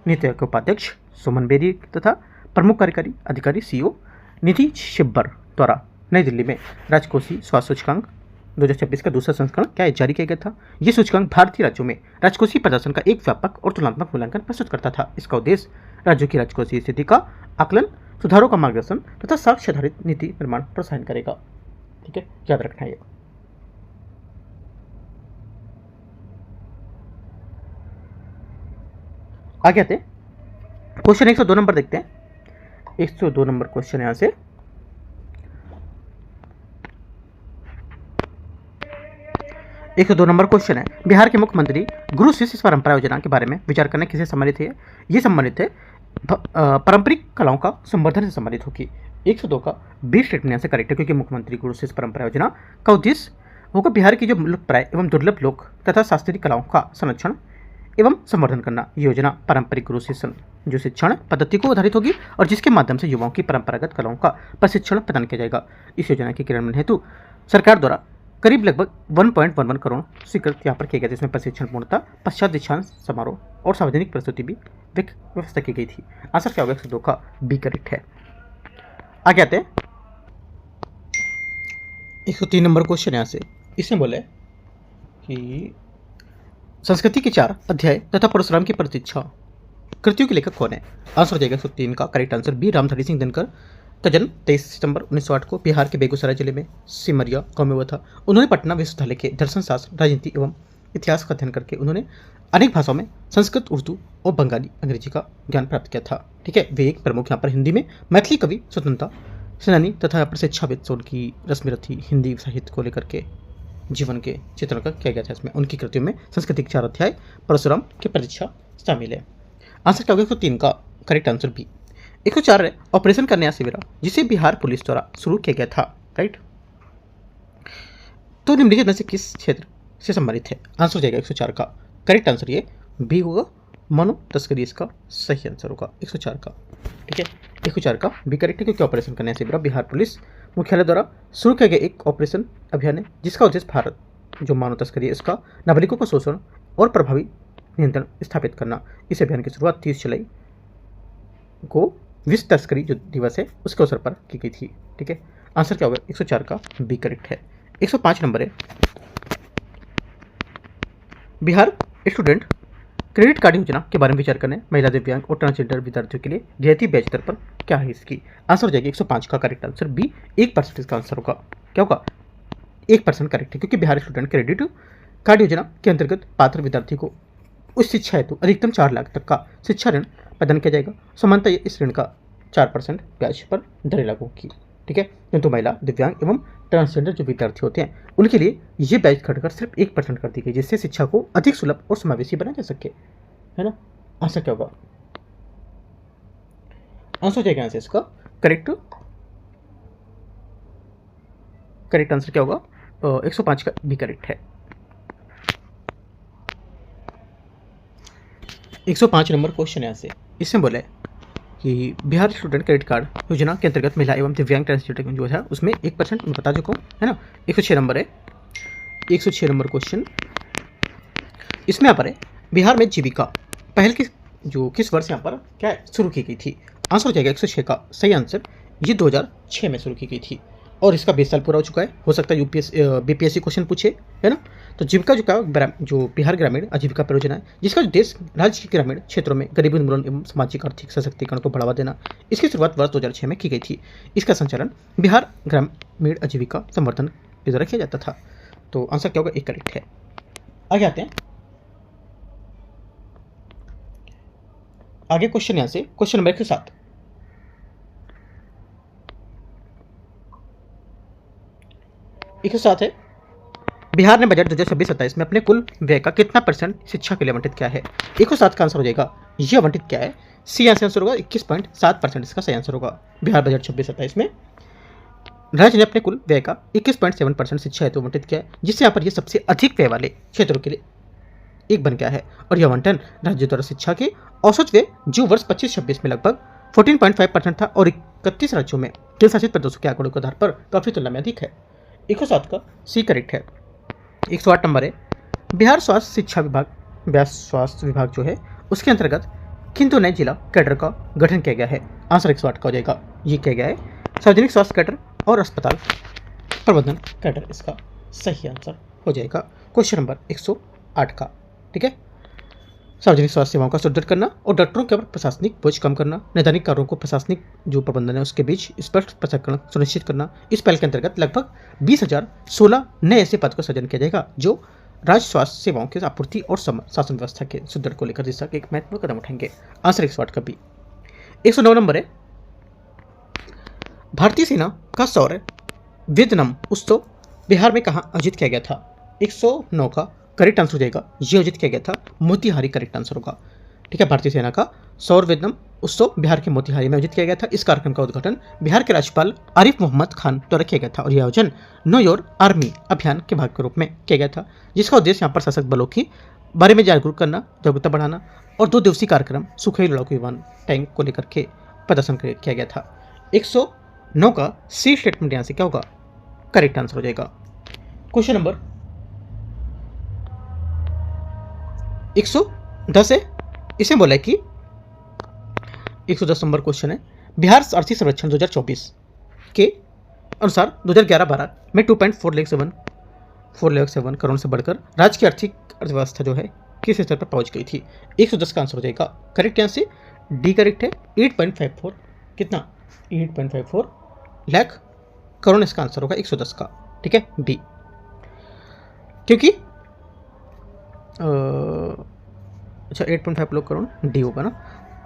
नीति आयोग के उपाध्यक्ष सुमन बेरी तथा प्रमुख कार्यकारी अधिकारी सीईओ निधि शिब्बर द्वारा नई दिल्ली में राजकोषीय स्वास्थ्य सूचकांक 2026 का दूसरा संस्करण क्या जारी किया गया था। ये सूचकांक भारतीय राज्यों में राजकोषीय प्रदर्शन का एक व्यापक और तुलनात्मक मूल्यांकन प्रस्तुत करता था। इसका उद्देश्य राज्यों की राजकोषीय स्थिति का आकलन, सुधारों का मार्गदर्शन तथा साक्ष्य आधारित नीति निर्माण प्रोत्साहन करेगा। ठीक है, याद रखना है। आगे आते क्वेश्चन 102 नंबर देखते हैं। 102 नंबर क्वेश्चन यहां से 102 नंबर क्वेश्चन है, बिहार के मुख्यमंत्री गुरु शिष्य परंपरा योजना के बारे में विचार करना किसे संबंधित है? ये संबंधित है पारंपरिक कलाओं का संवर्धन से संबंधित होगी। 102 का बी स्टेटमेंट यहाँ से करेक्ट है, क्योंकि मुख्यमंत्री गुरु शिष्य परंपरा योजना का उद्देश्य होगा बिहार की जो लुप्तप्राय एवं दुर्लभ लोक तथा शास्त्रीय कलाओं का संरक्षण एवं संवर्धन करना। ये योजना पारंपरिक गुरु शिष्य जो शिक्षण पद्धति को आधारित होगी और जिसके माध्यम से युवाओं की परंपरागत कलाओं का प्रशिक्षण प्रदान किया जाएगा। इस योजना के क्रियान्वयन हेतु सरकार द्वारा करीब लगभग 1.11 करोड़ स्वीकृत यहाँ पर किए गए, जिसमें प्रशिक्षण पूर्णता, पश्चात दीक्षांत समारोह और सार्वजनिक प्रस्तुति भी व्यवस्था की गई थी। आंसर क्या होगा? 102 का बी करेक्ट है। आगे आते हैं 103 नंबर क्वेश्चन यहाँ से। इसमें बोले कि संस्कृति के 4 अध्याय तथा परशुराम की प्रतीक्षा कृतियों के लेखक कौन है? आंसर हो जाएगा 103 का correct answer B Ramdhari Singh Dinkar का जन्म 23 सितंबर 1908 को बिहार के बेगूसराय जिले में सिमरिया गांव में हुआ था। उन्होंने पटना विश्वविद्यालय के दर्शन शास्त्र, राजनीति एवं इतिहास का अध्ययन करके उन्होंने अनेक भाषाओं में संस्कृत, उर्दू और बंगाली, अंग्रेजी का ज्ञान प्राप्त किया था। ठीक है, वे एक प्रमुख यहाँ पर हिंदी में मैथिली कवि, स्वतंत्रता सेनानी तथा यहाँ पर शिक्षाविद से उनकी रश्मि रथी हिंदी साहित्य को लेकर के जीवन के चित्रण का किया गया था। इसमें उनकी कृतियों में संस्कृति के 4 अध्याय, परशुराम की प्रतीक्षा शामिल है। आंसर क्या होगा? 103 का करेक्ट आंसर बी। 104 है, ऑपरेशन कन्या शिविर जिसे बिहार पुलिस द्वारा शुरू किया गया था। राइट, तो निम्नलिखित में से किस क्षेत्र से संबंधित है? आंसर हो जाएगा 104 का करेक्ट आंसर ये बी होगा, मानव तस्करी इसका सही आंसर होगा 104 का। ठीक है, 104 का बी करेक्ट है, क्योंकि ऑपरेशन कन्या शिविर बिहार पुलिस मुख्यालय द्वारा शुरू किया गया एक ऑपरेशन अभियान है, जिसका उद्देश्य भारत जो मानव तस्करी है इसका नागरिकों का शोषण और प्रभावी नियंत्रण स्थापित करना। इस अभियान की शुरुआत 30 जुलाई को विश्व तस्करी जो दिवस है उसके अवसर पर की गई थी। ठीक है, आंसर क्या होगा? 104 का बी करेक्ट है। 105 नंबर है, बिहार स्टूडेंट क्रेडिट कार्ड योजना के बारे में विचार करने महिला, दिव्यांग और ट्रांसजेंडर विद्यार्थियों के लिए रियायती ब्याज दर पर क्या है इसकी? आंसर हो जाएगा 105 का करेक्ट आंसर बी 1% इसका आंसर होगा। क्या होगा? 1% करेक्ट है, क्योंकि बिहार स्टूडेंट क्रेडिट कार्ड योजना के अंतर्गत पात्र विद्यार्थी को उस शिक्षा हेतु अधिकतम 4 लाख तक का शिक्षा ऋण प्रदान किया जाएगा। सामान्यतः इस ऋण का 4% ब्याज पर दरें लागू होगी। ठीक है, किंतु महिला, दिव्यांग एवं ट्रांसजेंडर जो विद्यार्थी होते हैं उनके लिए ये ब्याज घटकर सिर्फ 1% कर दी गई, जिससे शिक्षा को अधिक सुलभ और समावेशी बनाया जा सके। है ना, आंसर क्या होगा? आंसर हो जाएगा इसका करेक्ट आंसर क्या होगा? 105 का भी करेक्ट है। 105 नंबर क्वेश्चन यहाँ से। इसमें बोले कि बिहार स्टूडेंट क्रेडिट कार्ड योजना के अंतर्गत महिला एवं दिव्यांग ट्रांसजेंडर जो है उसमें 1% मैं बता चुका हूँ, है ना। 106 नंबर है, 106 नंबर क्वेश्चन। इसमें यहाँ पर है बिहार में जीविका पहल किस वर्ष यहाँ पर क्या शुरू की गई थी? आंसर हो जाएगा 106 का सही आंसर ये 2006 में शुरू की गई थी और इसका 20 साल पूरा हो चुका है। हो सकता है बीपीएससी क्वेश्चन पूछे, है ना। तो जीविका जो बिहार ग्रामीण आजीविका परियोजना है, जिसका उद्देश्य राज्य के ग्रामीण क्षेत्रों में गरीबी उन्मूलन एवं सामाजिक आर्थिक सशक्तिकरण को बढ़ावा देना। इसकी शुरुआत वर्ष 2006 में की गई थी। इसका संचालन बिहार ग्रामीण आजीविका संवर्धन के द्वारा किया जाता था। तो आंसर क्या होगा? एक करेक्ट है। आगे आते हैं, आगे क्वेश्चन यहाँ से क्वेश्चन नंबर 107। है बिहार ने बजट 2026-27 में अपने कुल व्यय का कितना % शिक्षा के लिए आवंटित किया है? 107 का आंसर हो जाएगा ये आवंटित क्या है? सी आंसर होगा 21.7% इसका सही आंसर होगा। बिहार बजट 26-27 में राज्य ने अपने कुल व्यय का 21.7% शिक्षा हेतु आवंटित किया है, जिससे यहाँ पर यह सबसे अधिक व्यय वाले क्षेत्रों के लिए एक बन गया है। और यह आवंटन राज्य द्वारा शिक्षा के औसत व्यय जो वर्ष 25-26 में लगभग 14.5% था और 31 राज्यों में केंद्र शासित प्रदेशों के आंकड़ों के आधार पर काफी तुलना में अधिक है। 107 का सी करेक्ट है। 108 नंबर है, बिहार स्वास्थ्य शिक्षा विभाग, बिहार स्वास्थ्य विभाग जो है उसके अंतर्गत किन दो नए जिला कैडर का गठन किया गया है? आंसर 108 का हो जाएगा। ये किया गया है सार्वजनिक स्वास्थ्य कैडर और अस्पताल प्रबंधन कैडर, इसका सही आंसर हो जाएगा क्वेश्चन नंबर 108 का। ठीक है, सार्वजनिक स्वास्थ्य सेवाओं का सुदृढ़ करना और डॉक्टरों के ऊपर प्रशासनिक बोझ कम करना, नैदानिक कार्यों को प्रशासनिक जो प्रबंधन है उसके बीच स्पष्ट पृथक्करण सुनिश्चित करना। इस पहल के अंतर्गत लगभग 20,016 नए ऐसे पद का सृजन किया जाएगा जो राज्य स्वास्थ्य सेवाओं की आपूर्ति और शासन व्यवस्था के सुदृढ़ को लेकर दिशा के एक महत्वपूर्ण कदम उठाएंगे। आंसर 108 का बी। 109 नंबर है, भारतीय सेना का शौर्य वियतनाम उत्सव बिहार में कहाँ आयोजित किया गया था? 109 का करेक्ट आंसर हो जाएगा, ये आयोजित किया गया था मोतिहारी, करेक्ट आंसर होगा। ठीक है, भारतीय सेना का सौर वियतनाम उत्सव बिहार के मोतिहारी में आयोजित किया गया था। इस कार्यक्रम का उद्घाटन बिहार के राज्यपाल आरिफ मोहम्मद खान द्वारा किया गया था और यह आयोजन नो योर आर्मी अभियान के भाग के रूप में किया गया था, जिसका उद्देश्य यहाँ पर सशस्त्र बलों के बारे में जागरूकता बढ़ाना और 2 दिवसीय कार्यक्रम सुखोई लड़ाकू विमान टैंक को लेकर के प्रदर्शन किया गया था। 109 का सी स्टेटमेंट यहाँ से क्या होगा? करेक्ट आंसर हो जाएगा। क्वेश्चन नंबर 110 है, इसमें बोला है कि 110 नंबर क्वेश्चन है, बिहार आर्थिक सर्वेक्षण 2024 के अनुसार 2011-12 में 2.4 लाख 7 करोड़ से बढ़कर राज्य की आर्थिक अर्थव्यवस्था जो है किस स्तर पर पहुंच गई थी? 110 का आंसर हो जाएगा करेक्ट आंसर डी करेक्ट है। 8.54 कितना? 8.54 लाख करोड़ इसका आंसर होगा 110 का। ठीक है, बी। क्योंकि अच्छा 8.5 लाख करोड़ डी होगा ना।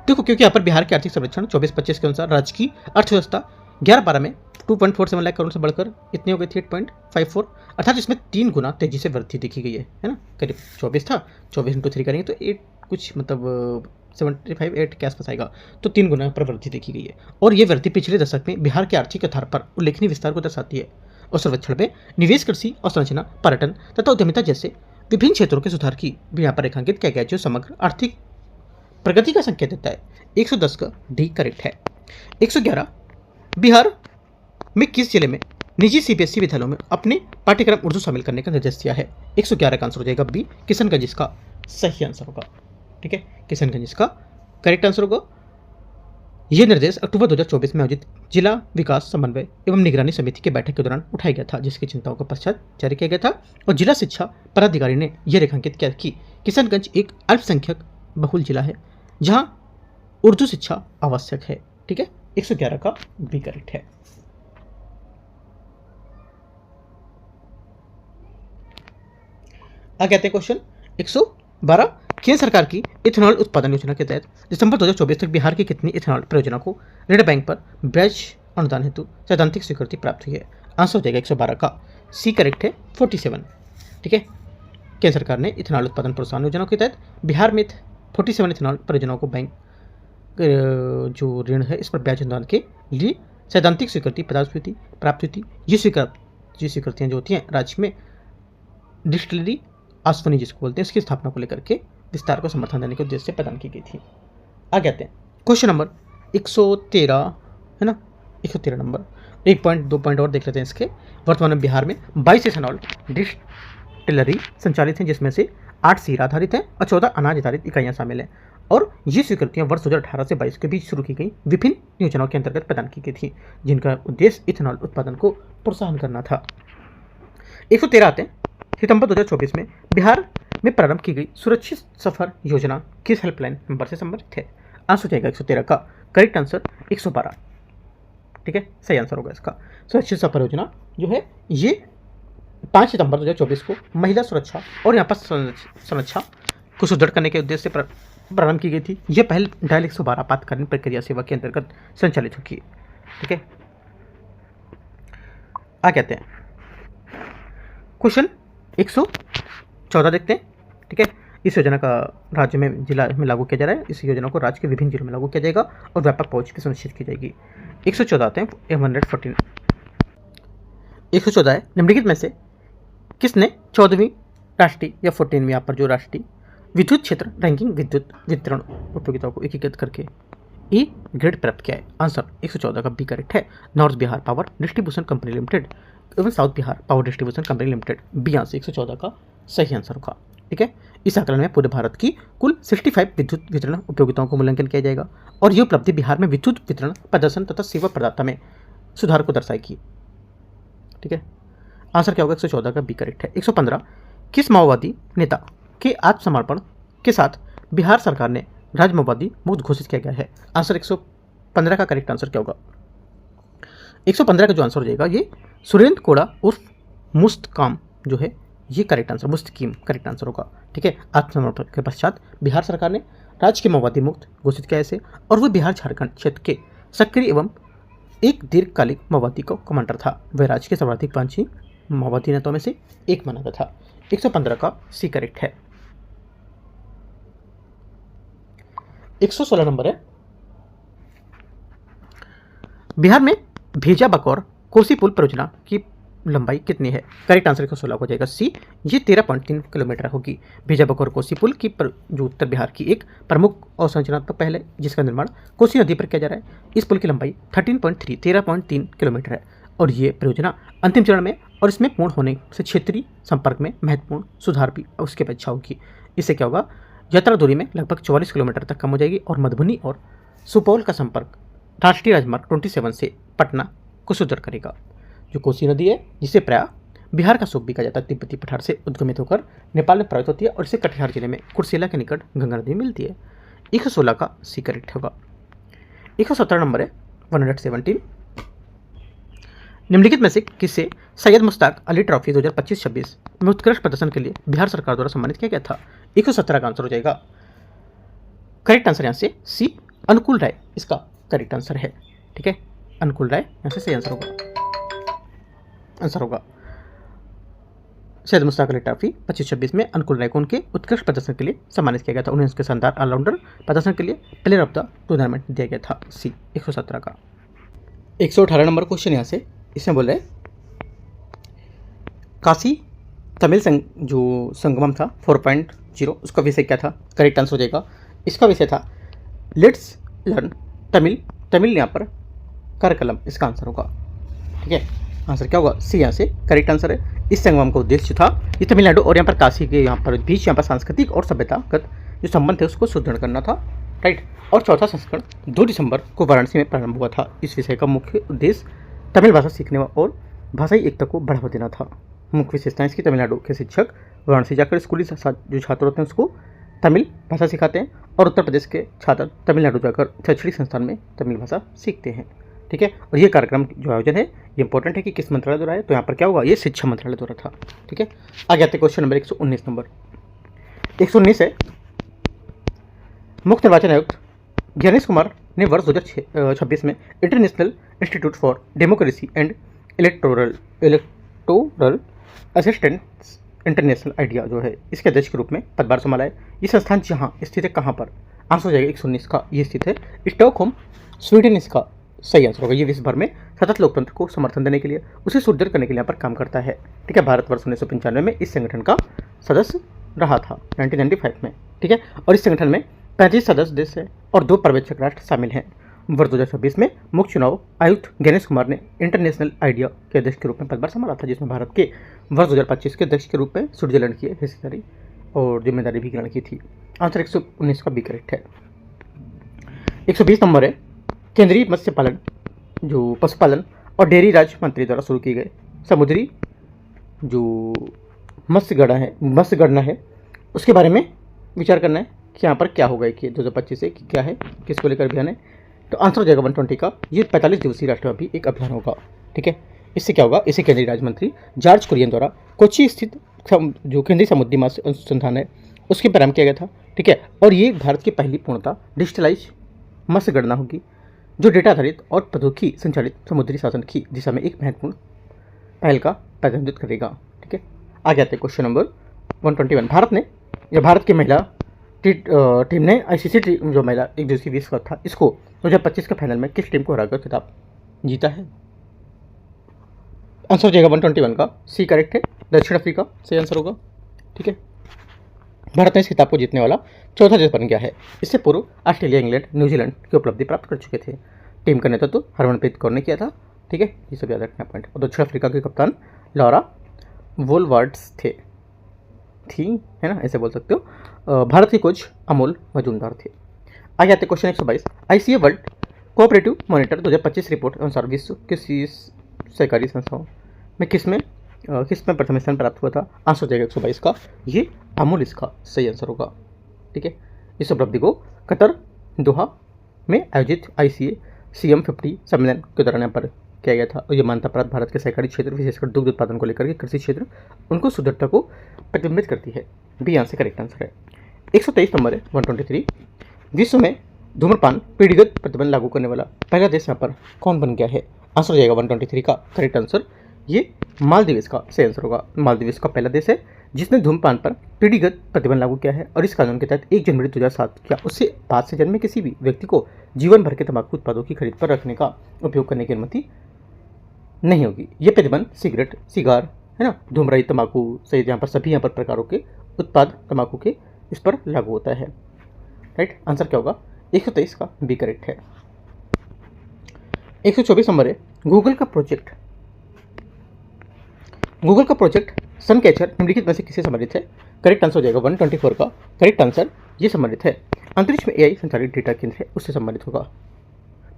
देखो, क्योंकि यहाँ पर बिहार के आर्थिक सर्वेक्षण 24-25 के अनुसार राज्य की अर्थव्यवस्था 11-12 में 2.47 लाख करोड़ से बढ़कर इतनी हो गई थी 8.54, अर्थात इसमें 3 गुना तेजी से वृद्धि देखी गई है ना। करीब 24 था, 24 × 3 करेंगे तो 8 कुछ मतलब 75-8 के आसपास आएगा, तो 3 गुना पर वृद्धि देखी गई है। और ये वृद्धि पिछले दशक में बिहार के आर्थिक आधार पर उल्लेखनीय विस्तार को दर्शाती है और सर्वेक्षण में निवेश, कृषि और संरचना, पर्यटन तथा उद्यमिता जैसे विभिन्न क्षेत्रों के सुधार की भी यहाँ पर रेखांकित किया गया, जो समग्र आर्थिक प्रगति का संकेत देता है। 110 का डी करेक्ट है। 111 बिहार में किस जिले में निजी सीबीएसई विद्यालयों में अपने पाठ्यक्रम उर्दू शामिल करने का निर्देश दिया है? 111 का आंसर हो जाएगा बी, किशनगंज इसका सही आंसर होगा। ठीक है, किशनगंज इसका करेक्ट आंसर होगा। यह निर्देश अक्टूबर 2024 में आयोजित जिला विकास समन्वय एवं निगरानी समिति की बैठक के दौरान उठाया गया था, जिसकी चिंताओं के पश्चात जारी किया गया था। और जिला शिक्षा पदाधिकारी ने यह रेखांकित किया कि किशनगंज एक अल्पसंख्यक बहुल जिला है जहां उर्दू शिक्षा आवश्यक है। ठीक है, 111 का बी करेक्ट है। आगे आते हैं क्वेश्चन 112, केंद्र सरकार की इथेनॉल उत्पादन योजना के तहत दिसंबर 2024 तक बिहार की कितनी इथेनॉल परियोजना को ऋण बैंक पर ब्याज अनुदान हेतु सैद्धांतिक स्वीकृति प्राप्त हुई है? आंसर हो जाएगा 112 का सी करेक्ट है 47। ठीक है, केंद्र सरकार ने इथेनॉल उत्पादन प्रोत्साहन योजना के तहत बिहार में 47 इथेनॉल परियोजनाओं को बैंक जो ऋण है इस पर ब्याज अनुदान के लिए सैद्धांतिक स्वीकृति प्राप्त हुई थी। ये स्वीकृतियाँ जो होती हैं राज्य में डिस्टिलरी आसवनी जिसको बोलते हैं, इसकी स्थापना को लेकर के विस्तार को समर्थन देने के उद्देश्य से प्रदान की गई थी। आगे आते हैं क्वेश्चन नंबर 113 है ना। 113 नंबर 1 पॉइंट 2 पॉइंट और देख लेते हैं इसके। वर्तमान में बिहार में 22 इथेनॉल डिस्टिलरी संचालित हैं, जिसमें से 8 सीरा आधारित हैं और 14 अनाज आधारित इकाइयाँ शामिल हैं। और ये स्वीकृतियाँ वर्ष 2018 से 22 के बीच शुरू की गई विभिन्न योजनाओं के अंतर्गत प्रदान की गई थी, जिनका उद्देश्य इथेनॉल उत्पादन को प्रोत्साहन करना था। 113 आते हैं, सितंबर 2024 में बिहार में प्रारंभ की गई सुरक्षित सफर योजना किस हेल्पलाइन नंबर से संबंधित है? आंसर हो जाएगा 113 का करेक्ट आंसर 112। ठीक है, सही आंसर होगा इसका। सुरक्षित सफर योजना जो है ये 5 सितंबर 2024 को महिला सुरक्षा और यहाँ पर संरक्षा को सुदृढ़ करने के उद्देश्य से प्रारंभ की गई थी। यह पहल डायल 112 आपातकालीन प्रक्रिया सेवा के अंतर्गत संचालित होगी। ठीक है, आगे आते हैं क्वेश्चन 114 देखते हैं। ठीक है, इस योजना का राज्य में जिला में लागू किया जा रहा है। इस योजना को राज्य के विभिन्न जिलों में लागू किया जाएगा और व्यापक पहुंच की सुनिश्चित की जाएगी। 114 आते हैं 114 114 है, निम्नलिखित में से किसने 14वीं राष्ट्रीय या 14वीं यहाँ पर जो राष्ट्रीय विद्युत क्षेत्र रैंकिंग विद्युत वितरण उपयोगिताओं को एकीकृत करके ई ग्रेड प्राप्त किया है? आंसर 114 का बी करेक्ट है। North Bihar power distribution company limited एवं south Bihar power distribution company limited, B answer 114 का सही आंसर होगा। ठीक है, इस आकलन में पूरे भारत की कुल 65 विद्युत वितरण उपयोगिताओं को मूल्यांकन किया जाएगा और ये उपलब्धि बिहार में विद्युत वितरण प्रदर्शन तथा सेवा प्रदाता में सुधार को दर्शाएगी। ठीक है, आंसर क्या होगा? 114 का बी करेक्ट है। 115 किस माओवादी नेता के आत्मसमर्पण के साथ बिहार सरकार ने राज्य माओवादी मुक्त घोषित किया गया है? आंसर 115 का करेक्ट आंसर क्या होगा? 115 का जो आंसर हो जाएगा ये सुरेंद्र कोड़ा उर्फ मुस्तकाम जो है ये करेक्ट आंसर, मुस्तकीम करेक्ट आंसर होगा। ठीक है, आत्मसमर्पण के पश्चात बिहार सरकार ने राज्य के माओवादी मुक्त घोषित किया इसे और वह बिहार झारखंड क्षेत्र के सक्रिय एवं एक दीर्घकालिक माओवादी का कमांडर था। वह राज्य के सर्वाधिक वांछनीय माओवादी नेताओं में से एक माना गया था। 115 का सी करेक्ट है। 116 नंबर है, बिहार में भेजा बकौर कोसी पुल परियोजना की लंबाई कितनी है? करेक्ट आंसर 116 हो जाएगा सी, ये 13.3 किलोमीटर होगी। भेजा बकौर कोसी पुल की जो उत्तर बिहार की एक प्रमुख और संरचनात्मक पहल है जिसका निर्माण कोसी नदी पर किया जा रहा है। इस पुल की लंबाई 13.3 किलोमीटर है और ये परियोजना अंतिम चरण में और इसमें पूर्ण होने से क्षेत्रीय संपर्क में महत्वपूर्ण सुधार भी उसकी अपेक्षा होगी। इससे क्या होगा? यात्रा दूरी में लगभग 44 किलोमीटर तक कम हो जाएगी और मधुबनी और सुपौल का संपर्क राष्ट्रीय राजमार्ग 27 से पटना को सुदृढ़ करेगा। जो कोसी नदी है जिसे प्राय बिहार का सूप भी कहा जाता है, तिब्बती पठार से उद्गमित होकर नेपाल में प्रवेश होती है और इसे कटिहार जिले में कुर्सेला के निकट गंगा नदी में मिलती है। 116 का सी करेक्ट होगा। 117 नंबर है 117, निम्नलिखित में से किसे सैयद मुश्ताक अली ट्रॉफी 2025-26 में उत्कृष्ट प्रदर्शन के लिए बिहार सरकार द्वारा सम्मानित किया गया था? 117 का आंसर हो जाएगा करेक्ट आंसर यहाँ से सी, अनुकूल राय इसका करेक्ट आंसर है। ठीक है, अनुकूल राय यहाँ से सही आंसर होगा। सैयद मुश्ताक अली ट्रॉफी 25-26 में अनुकूल राय को उनके उत्कृष्ट प्रदर्शन के लिए सम्मानित किया गया था। उन्हें उसके शानदार ऑलराउंडर प्रदर्शन के लिए प्लेयर ऑफ द टूर्नामेंट दिया गया था। सी 117 का। 118 नंबर क्वेश्चन यहाँ से, इसमें बोल रहे काशी तमिल जो संगमम था 4.0 उसका विषय क्या था? करेक्ट आंसर हो जाएगा, इसका विषय था लेट्स लर्न तमिल यहाँ पर करकलम, इसका आंसर होगा। ठीक है, आंसर क्या होगा? सी यहाँ से करेक्ट आंसर है। इस संगमम का उद्देश्य था ये तमिलनाडु और यहाँ पर काशी के यहाँ पर बीच यहाँ पर सांस्कृतिक और सभ्यतागत जो संबंध थे उसको सुदृढ़ करना था। राइट, और चौथा संस्करण 2 दिसंबर को वाराणसी में प्रारंभ हुआ था। इस विषय का मुख्य उद्देश्य तमिल भाषा सीखने और भाषाई एकता को बढ़ावा देना था। मुख्य विशेषताएं इसकी तमिलनाडु के शिक्षक वाराणसी जाकर स्कूली जो छात्र होते हैं उसको तमिल भाषा सिखाते हैं और उत्तर प्रदेश के छात्र तमिलनाडु जाकर शैक्षणिक संस्थान में तमिल भाषा सीखते हैं। ठीक है, और ये कार्यक्रम जो आयोजन है ये इंपॉर्टेंट है कि किस मंत्रालय द्वारा है, तो यहाँ पर क्या होगा? ये शिक्षा मंत्रालय द्वारा था। ठीक है, आगे आते क्वेश्चन नंबर 119 नंबर। 119 है, मुख्य निर्वाचन आयुक्त ज्ञानेश कुमार ने वर्ष 2026 में international institute for democracy and electoral assistance international idea जो है इसके अध्यक्ष के रूप में पदभार संभाला है। ये संस्थान जहाँ स्थित है कहाँ पर? आंसर हो जाएगा 119 का, ये स्थित है स्टॉकहोम स्वीडन, इसका सही आंसर होगा। ये विश्व भर में सतत लोकतंत्र को समर्थन देने के लिए उसे सुदृढ़ करने के लिए यहाँ पर काम करता है। ठीक है, भारत वर्ष 1995 में इस संगठन का सदस्य रहा था 1995 में। ठीक है, और इस संगठन में 35 सदस्य देश है और 2 पर्यवेक्षक राष्ट्र शामिल हैं। वर्ष 2026 में मुख्य चुनाव आयुक्त गणेश कुमार ने इंटरनेशनल आइडिया के अध्यक्ष के रूप में पदभार संभाला था, जिसमें भारत के वर्ष 2025 के अध्यक्ष के रूप में स्विट्जरलैंड की हिस्सेदारी और जिम्मेदारी भी ग्रहण की थी। आंसर 119 का बी करेक्ट है। 120 नंबर है, केंद्रीय मत्स्य पालन जो पशुपालन और डेयरी राज्य मंत्री द्वारा शुरू किए गए समुद्री जो मत्स्य गणना है उसके बारे में विचार करना है कि यहाँ पर क्या होगा कि 2025 से क्या है, किसको लेकर अभियान है। तो आंसर हो जाएगा 120 का, ये 45 दिवसीय राष्ट्रव्यापी एक अभियान होगा। ठीक है, इससे क्या होगा? इसे केंद्रीय राज्य मंत्री जॉर्ज कुरियन द्वारा कोच्चि स्थित जो केंद्रीय समुद्री मत्स्य अनुसंधान है उसके प्रारंभ किया गया था। ठीक है, और ये भारत की पहली पूर्णतः डिजिटलाइज मत्स्य गणना होगी जो डेटा आधारित और प्रौद्योगिकी संचालित समुद्री शासन की दिशा में एक महत्वपूर्ण पहल का प्रतिनिधित्व करेगा। ठीक है, आगे आते हैं क्वेश्चन नंबर 121। भारत की महिला टीम ने आईसीसी जो महिला एक दिवसीय विश्व कप था इसको 2025 के फाइनल में किस टीम को हराकर खिताब जीता है? आंसर हो जाएगा 121 का सी करेक्ट है, दक्षिण अफ्रीका सही आंसर होगा। ठीक है, भारत ने इस खिताब को जीतने वाला चौथा देश बन गया है। इससे पूर्व ऑस्ट्रेलिया, इंग्लैंड, न्यूजीलैंड की उपलब्धि प्राप्त कर चुके थे। टीम का नेतृत्व हरमनप्रीत कौर ने किया था। ठीक है, ये सब याद रखना पॉइंट। और दक्षिण अफ्रीका के कप्तान लॉरा वोलवर्ड्स थे, थी है ना, ऐसे बोल सकते हो। भारत के कोच अमोल मजूमदार थे। आगे आते question 122। ICA world cooperative monitor 2025 report अनुसार विश्व के सहकारी संस्थाओं में किस में प्रथम स्थान प्राप्त हुआ था? आंसर हो जाएगा 122 का ये अमूल इसका सही आंसर होगा। ठीक है, इस उपलब्धि को कतर दोहा में आयोजित आईसीए CM50 सम्मेलन के दौरान यहाँ पर किया गया था। और ये मान्यता प्राप्त भारत के सहकारी क्षेत्र, विशेषकर दुग्ध उत्पादन को लेकर के कृषि क्षेत्र, उनको सुदृढ़ता को प्रतिबिंबित करती है। बी यहाँ से करेक्ट आंसर है। 123 नंबर है 123। विश्व में धूम्रपान पीढ़ीगत प्रतिबंध लागू करने वाला पहला देश यहाँ पर कौन बन गया है? आंसर हो जाएगा 123 का करेक्ट आंसर ये मालदीव इसका सही आंसर होगा। मालदीव इसका पहला देश है जिसने धूम्रपान पर पीढ़ीगत प्रतिबंध लागू किया है। और इस कानून के तहत 1 जनवरी 2007 या उससे बाद से जन्मे किसी भी व्यक्ति को जीवन भर के तंबाकू उत्पादों की खरीद पर रखने का उपयोग करने की अनुमति नहीं होगी। ये प्रतिबंध सिगरेट, सिगार है ना, धूम्रही तंबाकू सहित यहाँ पर सभी यहाँ पर प्रकारों के उत्पाद तंबाकू के इस पर लागू होता है। राइट, आंसर क्या होगा? 123 का बी करेक्ट है। 124 नंबर है गूगल का प्रोजेक्ट सन कैचर निम्नलिखित में से किससे संबंधित है? करेक्ट आंसर हो जाएगा 124 का करेक्ट आंसर ये संबंधित है अंतरिक्ष में एआई संचालित डेटा केंद्र है उससे संबंधित होगा।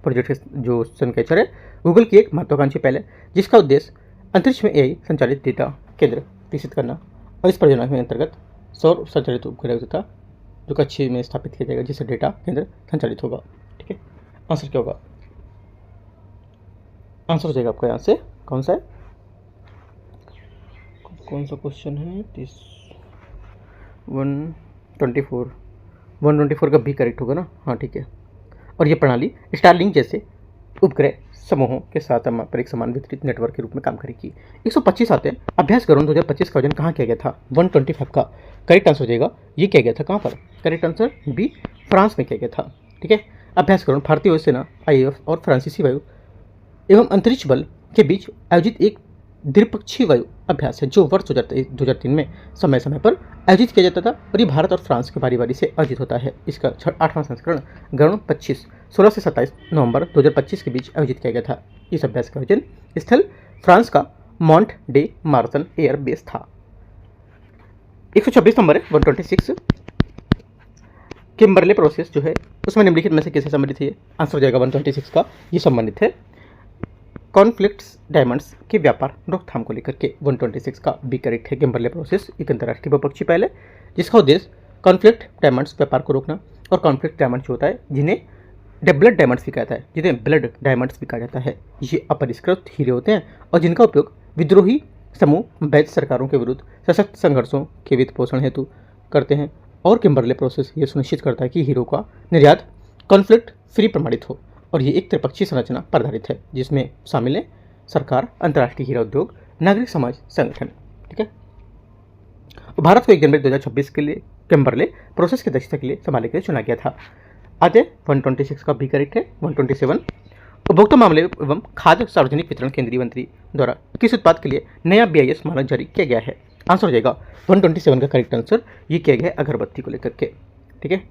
प्रोजेक्ट जो सन कैचर है गूगल की एक महत्वाकांक्षी पहल है जिसका उद्देश्य अंतरिक्ष में एआई संचालित डेटा केंद्र विकसित करना। और इस परियोजना के अंतर्गत सौर संचालित उपग्रह तथा जो कच्छ में स्थापित किया जाएगा जिससे डेटा केंद्र संचालित होगा। ठीक है, आंसर क्या होगा? आंसर हो जाएगा आपका यहाँ से कौन सा है, कौन सा क्वेश्चन है? 124 का भी करेक्ट होगा ना। हाँ ठीक है। और ये प्रणाली स्टारलिंक जैसे उपग्रह समूहों के साथ पर एक समान वितरित नेटवर्क के रूप में काम करेगी। 125 आते हैं अभ्यास ग्रहण 2025 का आयोजन कहाँ किया गया था? 125 का करेक्ट आंसर हो जाएगा ये किया गया था कहाँ पर? करेक्ट आंसर बी फ्रांस में किया गया था। ठीक है, अभ्यास ग्रहण भारतीय वायुसेना IAF और फ्रांसीसी वायु एवं अंतरिक्ष बल के बीच आयोजित एक द्विपक्षीय वायु अभ्यास है जो वर्ष 2003 में समय समय पर आयोजित किया जाता था। और ये भारत और फ्रांस के बारी से आयोजित होता है। इसका 8वां संस्करण ग्रहण 16 से 27 नवंबर 2025 के बीच आयोजित किया गया था। इस अभ्यास का आयोजन स्थल फ्रांस का मॉन्ट डे मार्सन एयर बेस था। 126 नंबर है 126 किम्बरले प्रोसेस जो है उसमें निम्नलिखित में से किससे संबंधित है? आंसर हो जाएगा 126 का ये संबंधित है कॉन्फ्लिक्ट्स डायमंड्स के व्यापार रोकथाम को लेकर के। 126 का बी करेक्ट है। किम्बरले प्रोसेस एक अंतर्राष्ट्रीय बहुपक्षीय पहल है जिसका उद्देश्य कॉन्फ्लिक्ट डायमंड्स व्यापार को रोकना। और कॉन्फ्लिक्ट डायमंड्स जो होता है जिन्हें ब्लड डायमंड्स भी कहा जाता है, ये अपरिष्कृत हीरे होते हैं और जिनका उपयोग विद्रोही समूह वैध सरकारों के विरुद्ध सशक्त संघर्षों के वित्त पोषण हेतु करते हैं। और किम्बरले प्रोसेस ये सुनिश्चित करता है कि हीरो का निर्यात कॉन्फ्लिक्ट फ्री प्रमाणित हो। और ये एक त्रिपक्षीय संरचना पर आधारित है जिसमें शामिल है सरकार, अंतर्राष्ट्रीय हीरा उद्योग, नागरिक समाज संगठन। ठीक है, भारत को 1 जनवरी 2026 के लिए किम्बरले प्रोसेस की दक्षता के लिए संभालने के लिए चुना गया था। आगे 126 का भी करेक्ट है। 127 उपभोक्ता मामले एवं खाद्य सार्वजनिक वितरण केंद्रीय मंत्री द्वारा किस उत्पाद के लिए नया BIS मानक जारी किया गया है? आंसर हो जाएगा 127 का करेक्ट आंसर ये किया गया है अगरबत्ती को लेकर के। ठीक है,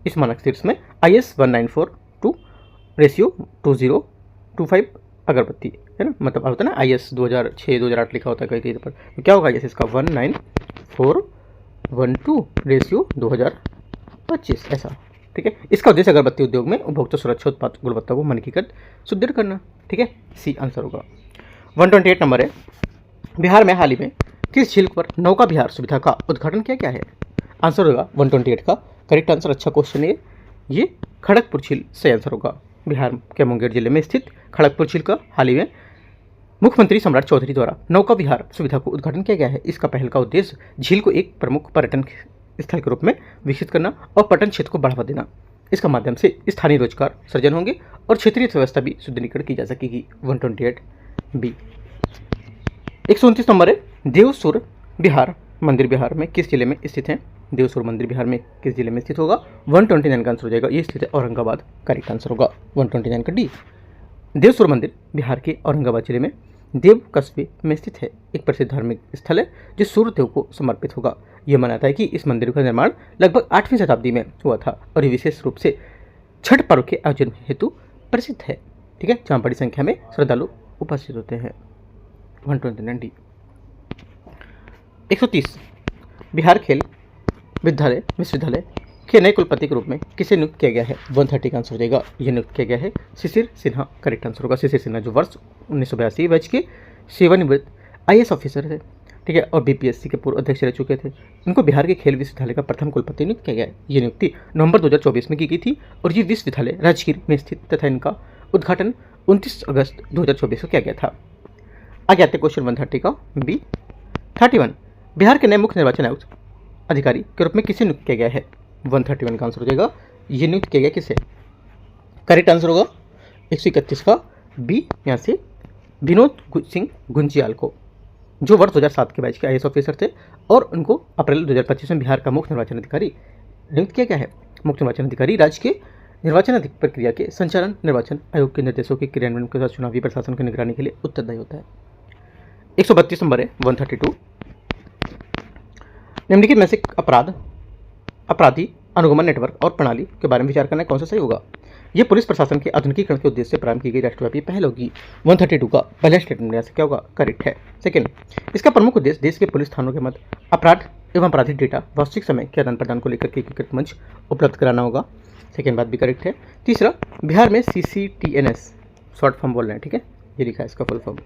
इस मानक शीर्ष में IS 1942:2025 अगरबत्ती है ना, मतलब होता है ना IS 2006-2008 लिखा होता है कहीं पर, तो क्या होगा IS इसका 1941:2025 ऐसा। ठीक है, इसका उद्देश्य अगरबत्ती उद्योग में उपभोक्ता सुरक्षा उत्पाद गुणवत्ता को मानकीकृत सुदृढ़ करना। ठीक है, सी आंसर होगा। 128 नंबर है बिहार में हाल ही में किस झील पर नौका विहार सुविधा का उद्घाटन किया गया है? आंसर होगा 128 का करेक्ट आंसर। अच्छा क्वेश्चन है ये खड़गपुर झील सही आंसर होगा। बिहार के मुंगेर जिले में स्थित खड़गपुर झील का हाल ही में मुख्यमंत्री सम्राट चौधरी द्वारा नौका विहार सुविधा को उद्घाटन किया गया है। इसका पहल का उद्देश्य झील को एक प्रमुख पर्यटन स्थल के रूप में विकसित करना और पर्यटन क्षेत्र को बढ़ावा देना। इसका माध्यम से स्थानीय रोजगार सृजन होंगे और क्षेत्रीय अर्थव्यवस्था भी सुदृढ़ीकरण की जा सकेगी। 128 बी। 129 नंबर है देवसुर बिहार मंदिर बिहार में किस जिले में स्थित है? देवसुर मंदिर बिहार में किस जिले में स्थित होगा? 129 का आंसर हो जाएगा ये स्थित है औरंगाबाद, करेक्ट आंसर होगा 129 का डी। देवसुर मंदिर बिहार के औरंगाबाद जिले में देव कस्बे में स्थित है। एक प्रसिद्ध धार्मिक स्थल है जो सूर्य देव को समर्पित होगा। यह माना जाता है कि इस मंदिर का निर्माण लगभग 8वीं शताब्दी में हुआ था और ये विशेष रूप से छठ पर्व के आयोजन हेतु प्रसिद्ध है। ठीक है, जहाँ बड़ी संख्या में श्रद्धालु उपस्थित होते हैं। 129 130 बिहार खेल विश्वविद्यालय के नए कुलपति के रूप में किसे नियुक्त किया गया है? 130 का आंसर हो जाएगा, यह नियुक्त किया गया है शिशिर सिन्हा। करेक्ट आंसर होगा शिशिर सिन्हा, जो वर्ष 1982 बैच के सेवानिवृत्त IAS ऑफिसर थे। ठीक है, और BPSC के पूर्व अध्यक्ष रह चुके थे। इनको बिहार के खेल विश्वविद्यालय का प्रथम कुलपति नियुक्त किया गया है। ये नियुक्ति नवंबर 2024 में की गई थी और ये विश्वविद्यालय राजगीर में स्थित तथा इनका उद्घाटन 29 अगस्त 2024 को किया गया था। आगे आते क्वेश्चन 130 का B। 31 बिहार के नए मुख्य निर्वाचन आयुक्त अधिकारी के रूप में किसे नियुक्त किया गया है? 131 का आंसर हो जाएगा, ये नियुक्त किया गया किसे? करेक्ट आंसर होगा 131 का B, यहाँ से विनोद सिंह गुंजियाल को, जो वर्ष 2007 के बैच के IAS ऑफिसर थे और उनको अप्रैल 2025 में बिहार का मुख्य निर्वाचन अधिकारी नियुक्त किया गया है। मुख्य निर्वाचन अधिकारी राज्य के निर्वाचन प्रक्रिया के संचालन, निर्वाचन आयोग के निर्देशों के क्रियान्वयन के साथ चुनावी प्रशासन की निगरानी के लिए उत्तरदायी होता है। 132 नंबर है 132। निम्नलिखित में से अपराधी अनुगमन नेटवर्क और प्रणाली के बारे में विचार करना कौन सा सही होगा? यह पुलिस प्रशासन के आधुनिकीकरण के उद्देश्य से प्रारंभ की गई राष्ट्रव्यापी पहल होगी। 132 का पहला स्टेटमेंट यहाँ से क्या होगा? करेक्ट है। सेकंड, इसका प्रमुख उद्देश्य देश के पुलिस थानों के मध्य अपराध एवं आपराधिक डेटा वास्तविक समय के आदान प्रदान को लेकर के एकीकृत मंच उपलब्ध कराना होगा। सेकेंड बात भी करेक्ट है। तीसरा, बिहार में CCTNS शॉर्ट फॉर्म बोल रहे हैं, ठीक है, ये लिखा है इसका फुल फॉर्म,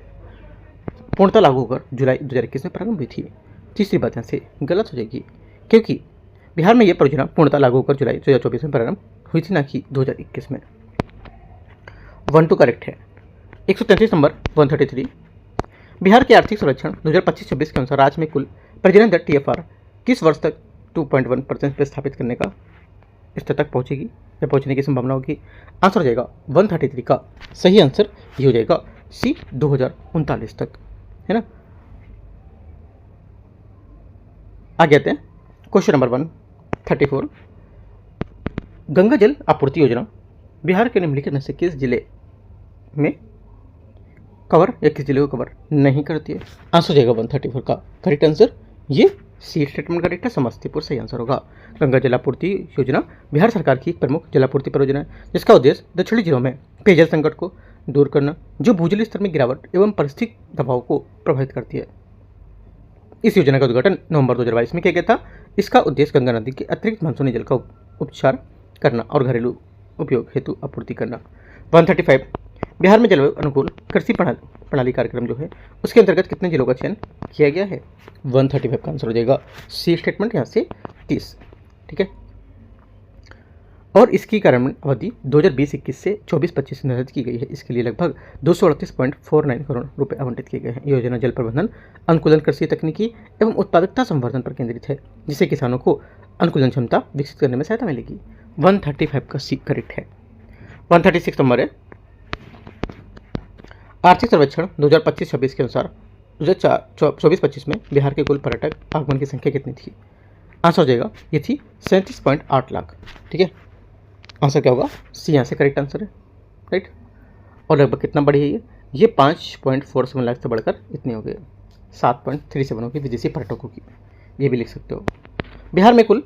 पूर्णतः लागू होकर जुलाई 2021 में प्रारंभ हुई थी। तीसरी बात यहाँ से गलत हो जाएगी, क्योंकि बिहार में यह परियोजना पूर्णतः लागू होकर जुलाई 2024 में प्रारंभ हुई थी, ना कि 2021 में। 12 करेक्ट है। 133 नंबर 133। बिहार के आर्थिक सर्वेक्षण 2025-26 के अनुसार राज्य में कुल परिजन दर TFR किस वर्ष तक 2.1% पर स्थापित करने का स्तर तक पहुंचेगी या पहुंचने की संभावना होगी? आंसर हो जाएगा 133 का सही आंसर ये हो जाएगा C, 2039 तक, है ना। आगे आते हैं क्वेश्चन नंबर 134। गंगा जल आपूर्ति योजना बिहार के निम्नलिखित में से किस जिले में कवर या किस जिले को कवर नहीं करती है? आंसर हो जाएगा 134 का करेक्ट आंसर ये सी स्टेटमेंट करेक्ट है, समस्तीपुर सही आंसर होगा। गंगा जलापूर्ति योजना बिहार सरकार की एक प्रमुख जलापूर्ति परियोजना है, जिसका उद्देश्य दक्षिणी जिलों में पेयजल संकट को दूर करना, जो भूजल स्तर में गिरावट एवं पारिस्थितिक दबाव को प्रभावित करती है। इस योजना का उद्घाटन नवंबर 2022 में किया गया था। इसका उद्देश्य गंगा नदी के अतिरिक्त मानसूनी जल का उपचार करना और घरेलू उपयोग हेतु आपूर्ति करना। 135 बिहार में जलवायु अनुकूल कृषि प्रणाली कार्यक्रम जो है उसके अंतर्गत कितने जिलों का चयन किया गया है? 135 का आंसर हो जाएगा सी स्टेटमेंट यहाँ से 30, ठीक है। और इसकी कार्यान्वयन अवधि 2020-21 से 24-25 निर्धारित की गई है। इसके लिए लगभग 238.49 करोड़ रुपए आवंटित किए गए हैं। योजना जल प्रबंधन, अनुकूलन, कृषि तकनीकी एवं उत्पादकता संवर्धन पर केंद्रित है, जिससे किसानों को अनुकूलन क्षमता विकसित करने में सहायता मिलेगी। 135 का सी करेक्ट है। 136 नंबर है आर्थिक सर्वेक्षण 2025-26 के अनुसार 2024-25 में बिहार के कुल पर्यटक आगमन की संख्या कितनी थी? आंसर हो जाएगा ये थी 37.8 लाख, ठीक है। आंसर क्या होगा? सी यहाँ से करेक्ट आंसर है, राइट। और लगभग कितना बढ़ी है ये 5.47 लाख से बढ़कर इतनी हो गई, 7.37 होगी विदेशी पर्यटकों की, ये भी लिख सकते हो। बिहार में कुल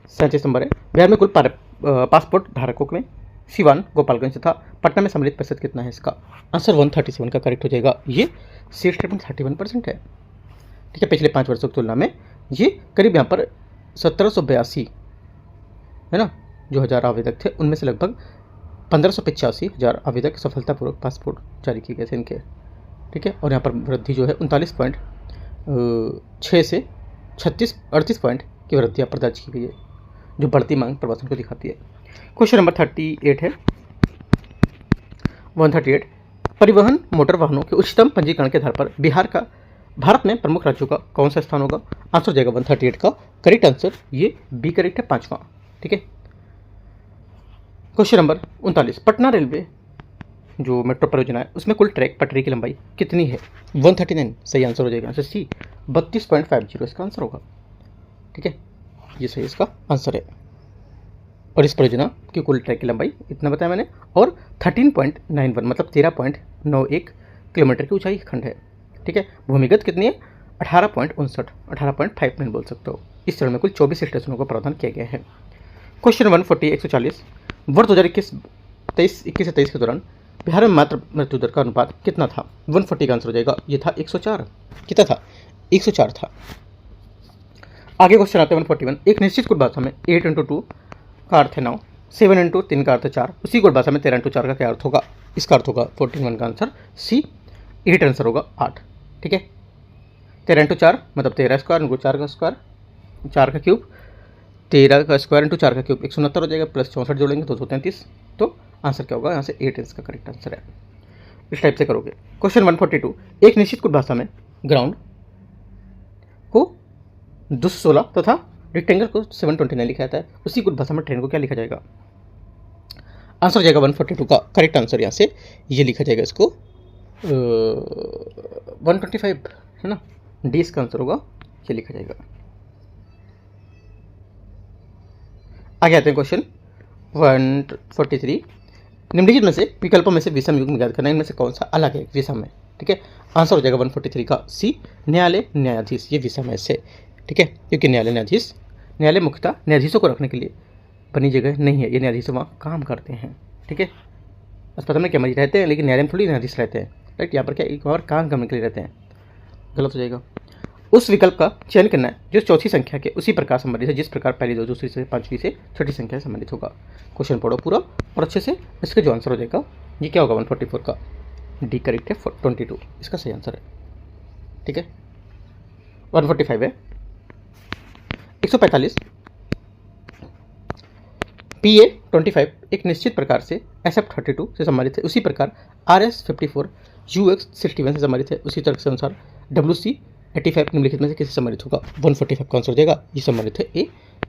37 नंबर है। बिहार में कुल पासपोर्ट धारकों में सिवान, गोपालगंज तथा पटना में सम्मिलित प्रतिशत कितना है? इसका आंसर 137 का करेक्ट हो जाएगा। ये सी स्टेटमेंट 31% है, ठीक है। पिछले 5 वर्षों की तुलना में ये करीब यहाँ पर 1782 है ना जो हज़ार आवेदक थे, उनमें से लगभग 1585 हज़ार आवेदक सफलतापूर्वक पासपोर्ट जारी किए गए थे इनके, ठीक है। और यहाँ पर वृद्धि जो है 39.6 से 38 पॉइंट की वृद्धि यहाँ पर दर्ज की गई है, जो बढ़ती मांग प्रवासन को दिखाती है। क्वेश्चन नंबर 38 है 138 परिवहन मोटर वाहनों के उच्चतम पंजीकरण के आधार पर बिहार का भारत में प्रमुख राज्यों का कौन सा स्थान होगा? आंसर हो जाएगा 138 का करेक्ट आंसर ये बी करेक्ट है, 5वां, ठीक है। क्वेश्चन नंबर 39 पटना रेलवे जो मेट्रो परियोजना है उसमें कुल ट्रैक पटरी की लंबाई कितनी है? 139 सही आंसर हो जाएगा। आंसर सी 32.50 इसका आंसर होगा, ठीक है, ये सही इसका आंसर है। और इस परियोजना की कुल ट्रैक की लंबाई इतना बताया मैंने, और 13.91 मतलब 13.91 किलोमीटर की ऊंचाई खंड है। ठीक है, भूमिगत कितनी है 18.59, 18.59 बोल सकते हो। इस चरण में कुल 24 स्टेशनों का प्रावधान किया गया है। क्वेश्चन 140 वर्ष 2021 से 23 के दौरान बिहार में मातृ मृत्यु दर का अनुपात कितना था? 140 का आंसर हो जाएगा, ये था 104। कितना था? 104 था। आगे क्वेश्चन आता है 141, एक निश्चित कुल भाषा में 8 × 2 का अर्थ है 9, 7 × 3 का अर्थ है 4, उसी कुल भाषा में 13 × 4 का क्या अर्थ होगा? इसका अर्थ होगा 41 का आंसर सी, 8 आंसर होगा 8। ठीक है, 13 × 4 मतलब 13 स्क्वायर × 4 का स्क्वायर, 4 का क्यूब, 13 का स्क्वायर × 4 का क्यूब 169 हो जाएगा, प्लस 64 जोड़ेंगे 233। तो आंसर क्या होगा? यहाँ से 8 इसका करेक्ट आंसर है। इस टाइप से करोगे। क्वेश्चन 142, एक निश्चित कुल भाषा में ग्राउंड को 216 तथा रेक्टेंगल को 729 लिखा जाता है, उसी कुल भाषा में ट्रेन को क्या लिखा जाएगा? आंसर हो जाएगा 142 का करेक्ट आंसर। यहाँ से ये लिखा जाएगा इसको 125 है ना, डी इसका आंसर होगा, ये लिखा जाएगा। आगे आते हैं क्वेश्चन 143, निम्नलिखित में से विकल्पों में से विषम युग्म ज्ञात करना, इनमें से कौन सा अलग है विषम में? ठीक है, आंसर हो जाएगा 143 का सी, न्यायालय न्यायाधीश, ये विषम है इससे। ठीक है, क्योंकि न्यायालय मुख्यतः न्यायाधीशों को रखने के लिए बनी जगह नहीं है, ये न्यायाधीश वहाँ काम करते हैं। ठीक है, अस्पताल में क्या मरीज रहते हैं, लेकिन न्यायालय में थोड़ी न्यायाधीश रहते हैं। राइट, यहाँ पर क्या एक और काम करने के लिए रहते हैं, गलत हो जाएगा। उस विकल्प का चयन करना है जो चौथी संख्या के उसी प्रकार संबंधित है जिस प्रकार पहली दो दूसरी से पांचवी से छठी संख्या से संबंधित होगा। क्वेश्चन पढ़ो पूरा और अच्छे से, इसका जो आंसर हो जाएगा ये क्या होगा? 144 का डी करेक्ट है, 22 इसका सही आंसर है। ठीक है, 145 है 145, PA 25 एक निश्चित प्रकार से SF 32 से संबंधित है, उसी प्रकार RS 54 UX 61 से संबंधित है, उसी तर्क के अनुसार WC 85 निम्नलिखित में से किससे संबंधित होगा? 145 का आंसर हो जाएगा, ये संबंधित है A,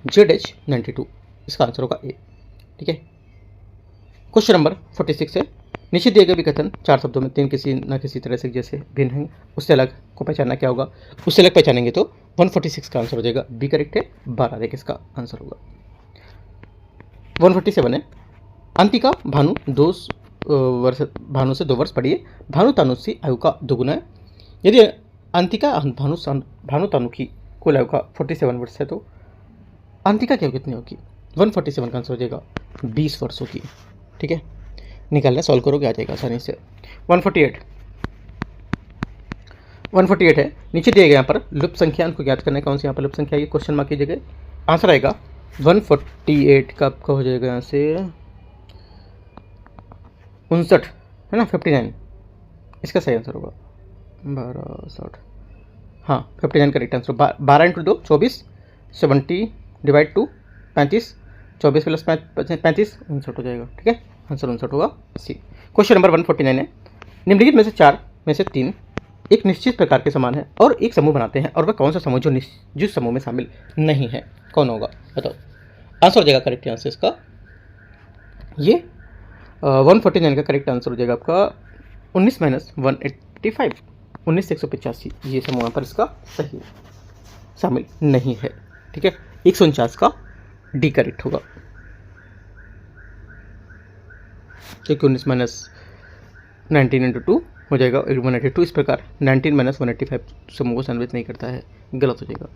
ZH 92 इसका आंसर होगा A। ठीक है, क्वेश्चन नंबर 46 है, निश्चित दिए गए विकथन 4 शब्दों में 3 किसी न किसी तरह से जैसे भिन्न हैं, उससे अलग को पहचानना क्या होगा? उससे अलग पहचानेंगे तो 146 का आंसर हो जाएगा, बी करेक्ट है, 12 देखिए इसका आंसर होगा। 147 है, अंतिका भानु भानु से 2 वर्ष बड़ी है, भानु तानु की आयु का दोगुना है। यदि अंतिका भानु तानु की कुल आयु का 47 वर्ष है तो अंतिका की आयु कितनी होगी? 147 का आंसर हो जाएगा 20 वर्षों की। ठीक है, निकालना सॉल्व करोगे आ जाएगा आसानी से। 148 है, नीचे दिए गए यहाँ पर लुप्त संख्या को ज्ञात करना है, कौन सी यहाँ पर लुप्त संख्या? ये क्वेश्चन मार्क की जगह आंसर आएगा 148 का आपका हो जाएगा यहाँ से 59 है ना, 59 इसका सही आंसर होगा। 1260 हाँ 59 करेक्ट आंसर। 12 × 2 24, 70 डिवाइड 2 35, 24 प्लस 35 59 हो जाएगा। ठीक है, आंसर 59 होगा सी। क्वेश्चन नंबर 149 है, निम्नलिखित में से 4 में से 3 एक निश्चित प्रकार के समान है और एक समूह बनाते हैं, और वह कौन सा समूह जो जिस समूह में शामिल नहीं है, कौन होगा बताओ? आंसर हो जाएगा करेक्ट आंसर इसका ये 149 का करेक्ट आंसर हो जाएगा आपका 19 - 185 19 से 185, ये समूह यहाँ पर इसका सही शामिल नहीं है। ठीक है, 149 का डी करेक्ट होगा, क्योंकि 19 - 19 × 2 हो जाएगा 182। इस प्रकार 19 - 185 समूह को सम्मिलित नहीं करता है, गलत हो जाएगा।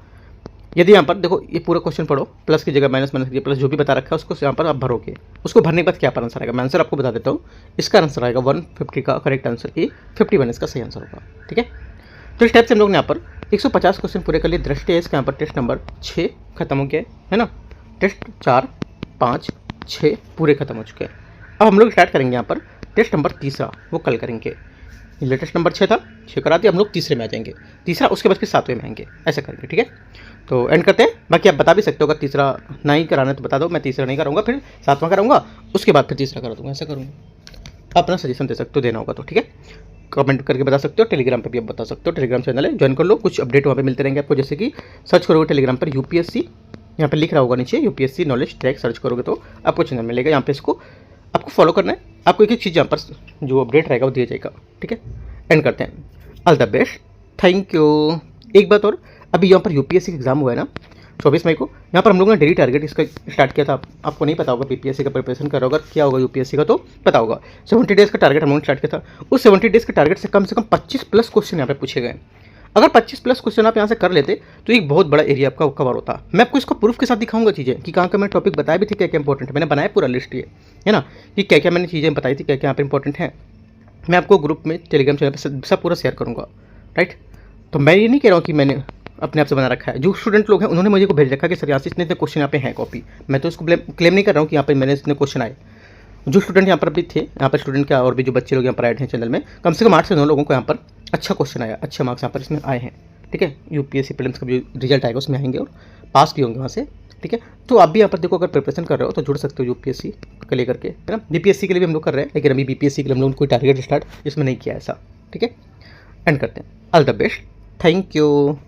यदि यहाँ पर देखो ये पूरा क्वेश्चन पढ़ो, प्लस की जगह माइनस की प्लस जो भी बता रखा है उसको यहाँ पर आप भरोगे, उसको भरने के बाद क्या पर आंसर आएगा? मैं आंसर आपको बता देता हूँ, इसका आंसर आएगा 150 का करेक्ट आंसर ए, 51 इसका सही आंसर होगा। ठीक है, तो इस टाइप से हम लोग ने यहाँ पर 150 क्वेश्चन पूरे कर लिए। दृष्टि है इसका यहाँ पर टेस्ट नंबर 6 खत्म हो गया है ना, टेस्ट 4, 5, 6 पूरे खत्म हो चुके हैं। अब हम लोग स्टार्ट करेंगे यहाँ पर टेस्ट नंबर 3, वो कल करेंगे। लेटेस्ट नंबर 6 था, 6 करा दिया, हम लोग तीसरे में आ जाएंगे, तीसरा उसके बाद फिर 7वें में आएंगे, ऐसा करेंगे। ठीक है, तो एंड करते हैं। बाकी आप बता भी सकते हो, अगर तीसरा नहीं कराना है तो बता दो, मैं तीसरा नहीं कराऊंगा, फिर 7वां कराऊंगा, उसके बाद फिर तीसरा करा दूंगा, ऐसा करूँगा। अपना सजेशन दे सकते हो, देना होगा तो। ठीक है, कमेंट करके बता सकते हो, टेलीग्राम पर भी आप बता सकते हो, टेलीग्राम चैनल है, ज्वाइन कर लो, कुछ अपडेट वहाँ पे मिलते रहेंगे आपको। जैसे कि सर्च करोगे टेलीग्राम पर UPSC, यहाँ पर लिख रहा होगा नीचे UPSC नॉलेज ट्रैक, सर्च करोगे तो आपको चैनल मिलेगा। यहाँ पे इसको आपको फॉलो करना है, आपको एक एक चीज़ यहाँ पर जो अपडेट रहेगा वो दिया जाएगा। ठीक है, एंड करते हैं। All the best, thank you. एक बात और, अभी यहाँ पर UPSC एग्जाम हुआ है ना, 24 मई को यहाँ पर हम लोगों ने डेली टारगेट इसका स्टार्ट किया था। आपको नहीं पता होगा, बीपीएससी का प्रिपरेशन कर रहा होगा, क्या होगा यूपीएससी का तो पता होगा। 70 डेज़ का टारगेट हम लोगों ने स्टार्ट किया था। उस 70 डेज़ के टारगेट से कम 25 प्लस क्वेश्चन यहाँ पे पूछे गए। अगर 25 प्लस क्वेश्चन आप यहाँ से कर लेते तो एक बहुत बड़ा एरिया आपका कवर होता। मैं आपको इसको प्रूफ के साथ दिखाऊंगा चीज़ें कि कहाँ का मैं टॉपिक बताया भी थे, क्या क्या इंपॉर्टेंट है। मैंने बनाया पूरा लिस्ट ये, है ना, कि क्या क्या मैंने चीज़ें बताई थी, क्या क्या यहाँ पे इंपॉर्टेंट है। मैं आपको ग्रुप में टेलीग्राम चैनल पर सब पूरा शेयर करूँगा, राइट। तो मैं ये नहीं कह रहा हूँ कि मैंने अपने आप से बना रखा है। जो स्टूडेंट लोग हैं उन्होंने मुझे को भेज रखा है कि सर यहाँ से इतने क्वेश्चन यहाँ पे हैं कॉपी। मैं तो इसको क्लेम नहीं कर रहा हूँ कि यहाँ पे मैंने इतने क्वेश्चन आए। जो स्टूडेंट यहाँ पर भी थे, यहाँ पर स्टूडेंट क्या और भी जो बच्चे लोग यहाँ पर ऐड हैं चैनल में, कम से कम 8 से 9 लोगों को यहाँ पर अच्छा क्वेश्चन आया, अच्छे मार्क्स यहाँ पर इसमें आए हैं, ठीक है। यूपीएससी प्रीलिम्स का जो रिजल्ट आएगा उसमें आएंगे और पास भी होंगे वहाँ से, ठीक है। तो आप भी यहाँ पर देखो, अगर प्रिपरेशन कर रहे हो तो जुड़ सकते हो यूपीएससी को लेकर के, है ना। बीपीएससी के लिए भी हम लोग कर रहे हैं, लेकिन अभी बीपीएससी के लिए हम लोग कोई टारगेट स्टार्ट इसमें नहीं किया ऐसा, ठीक है। एंड करते हैं। All the best, thank you.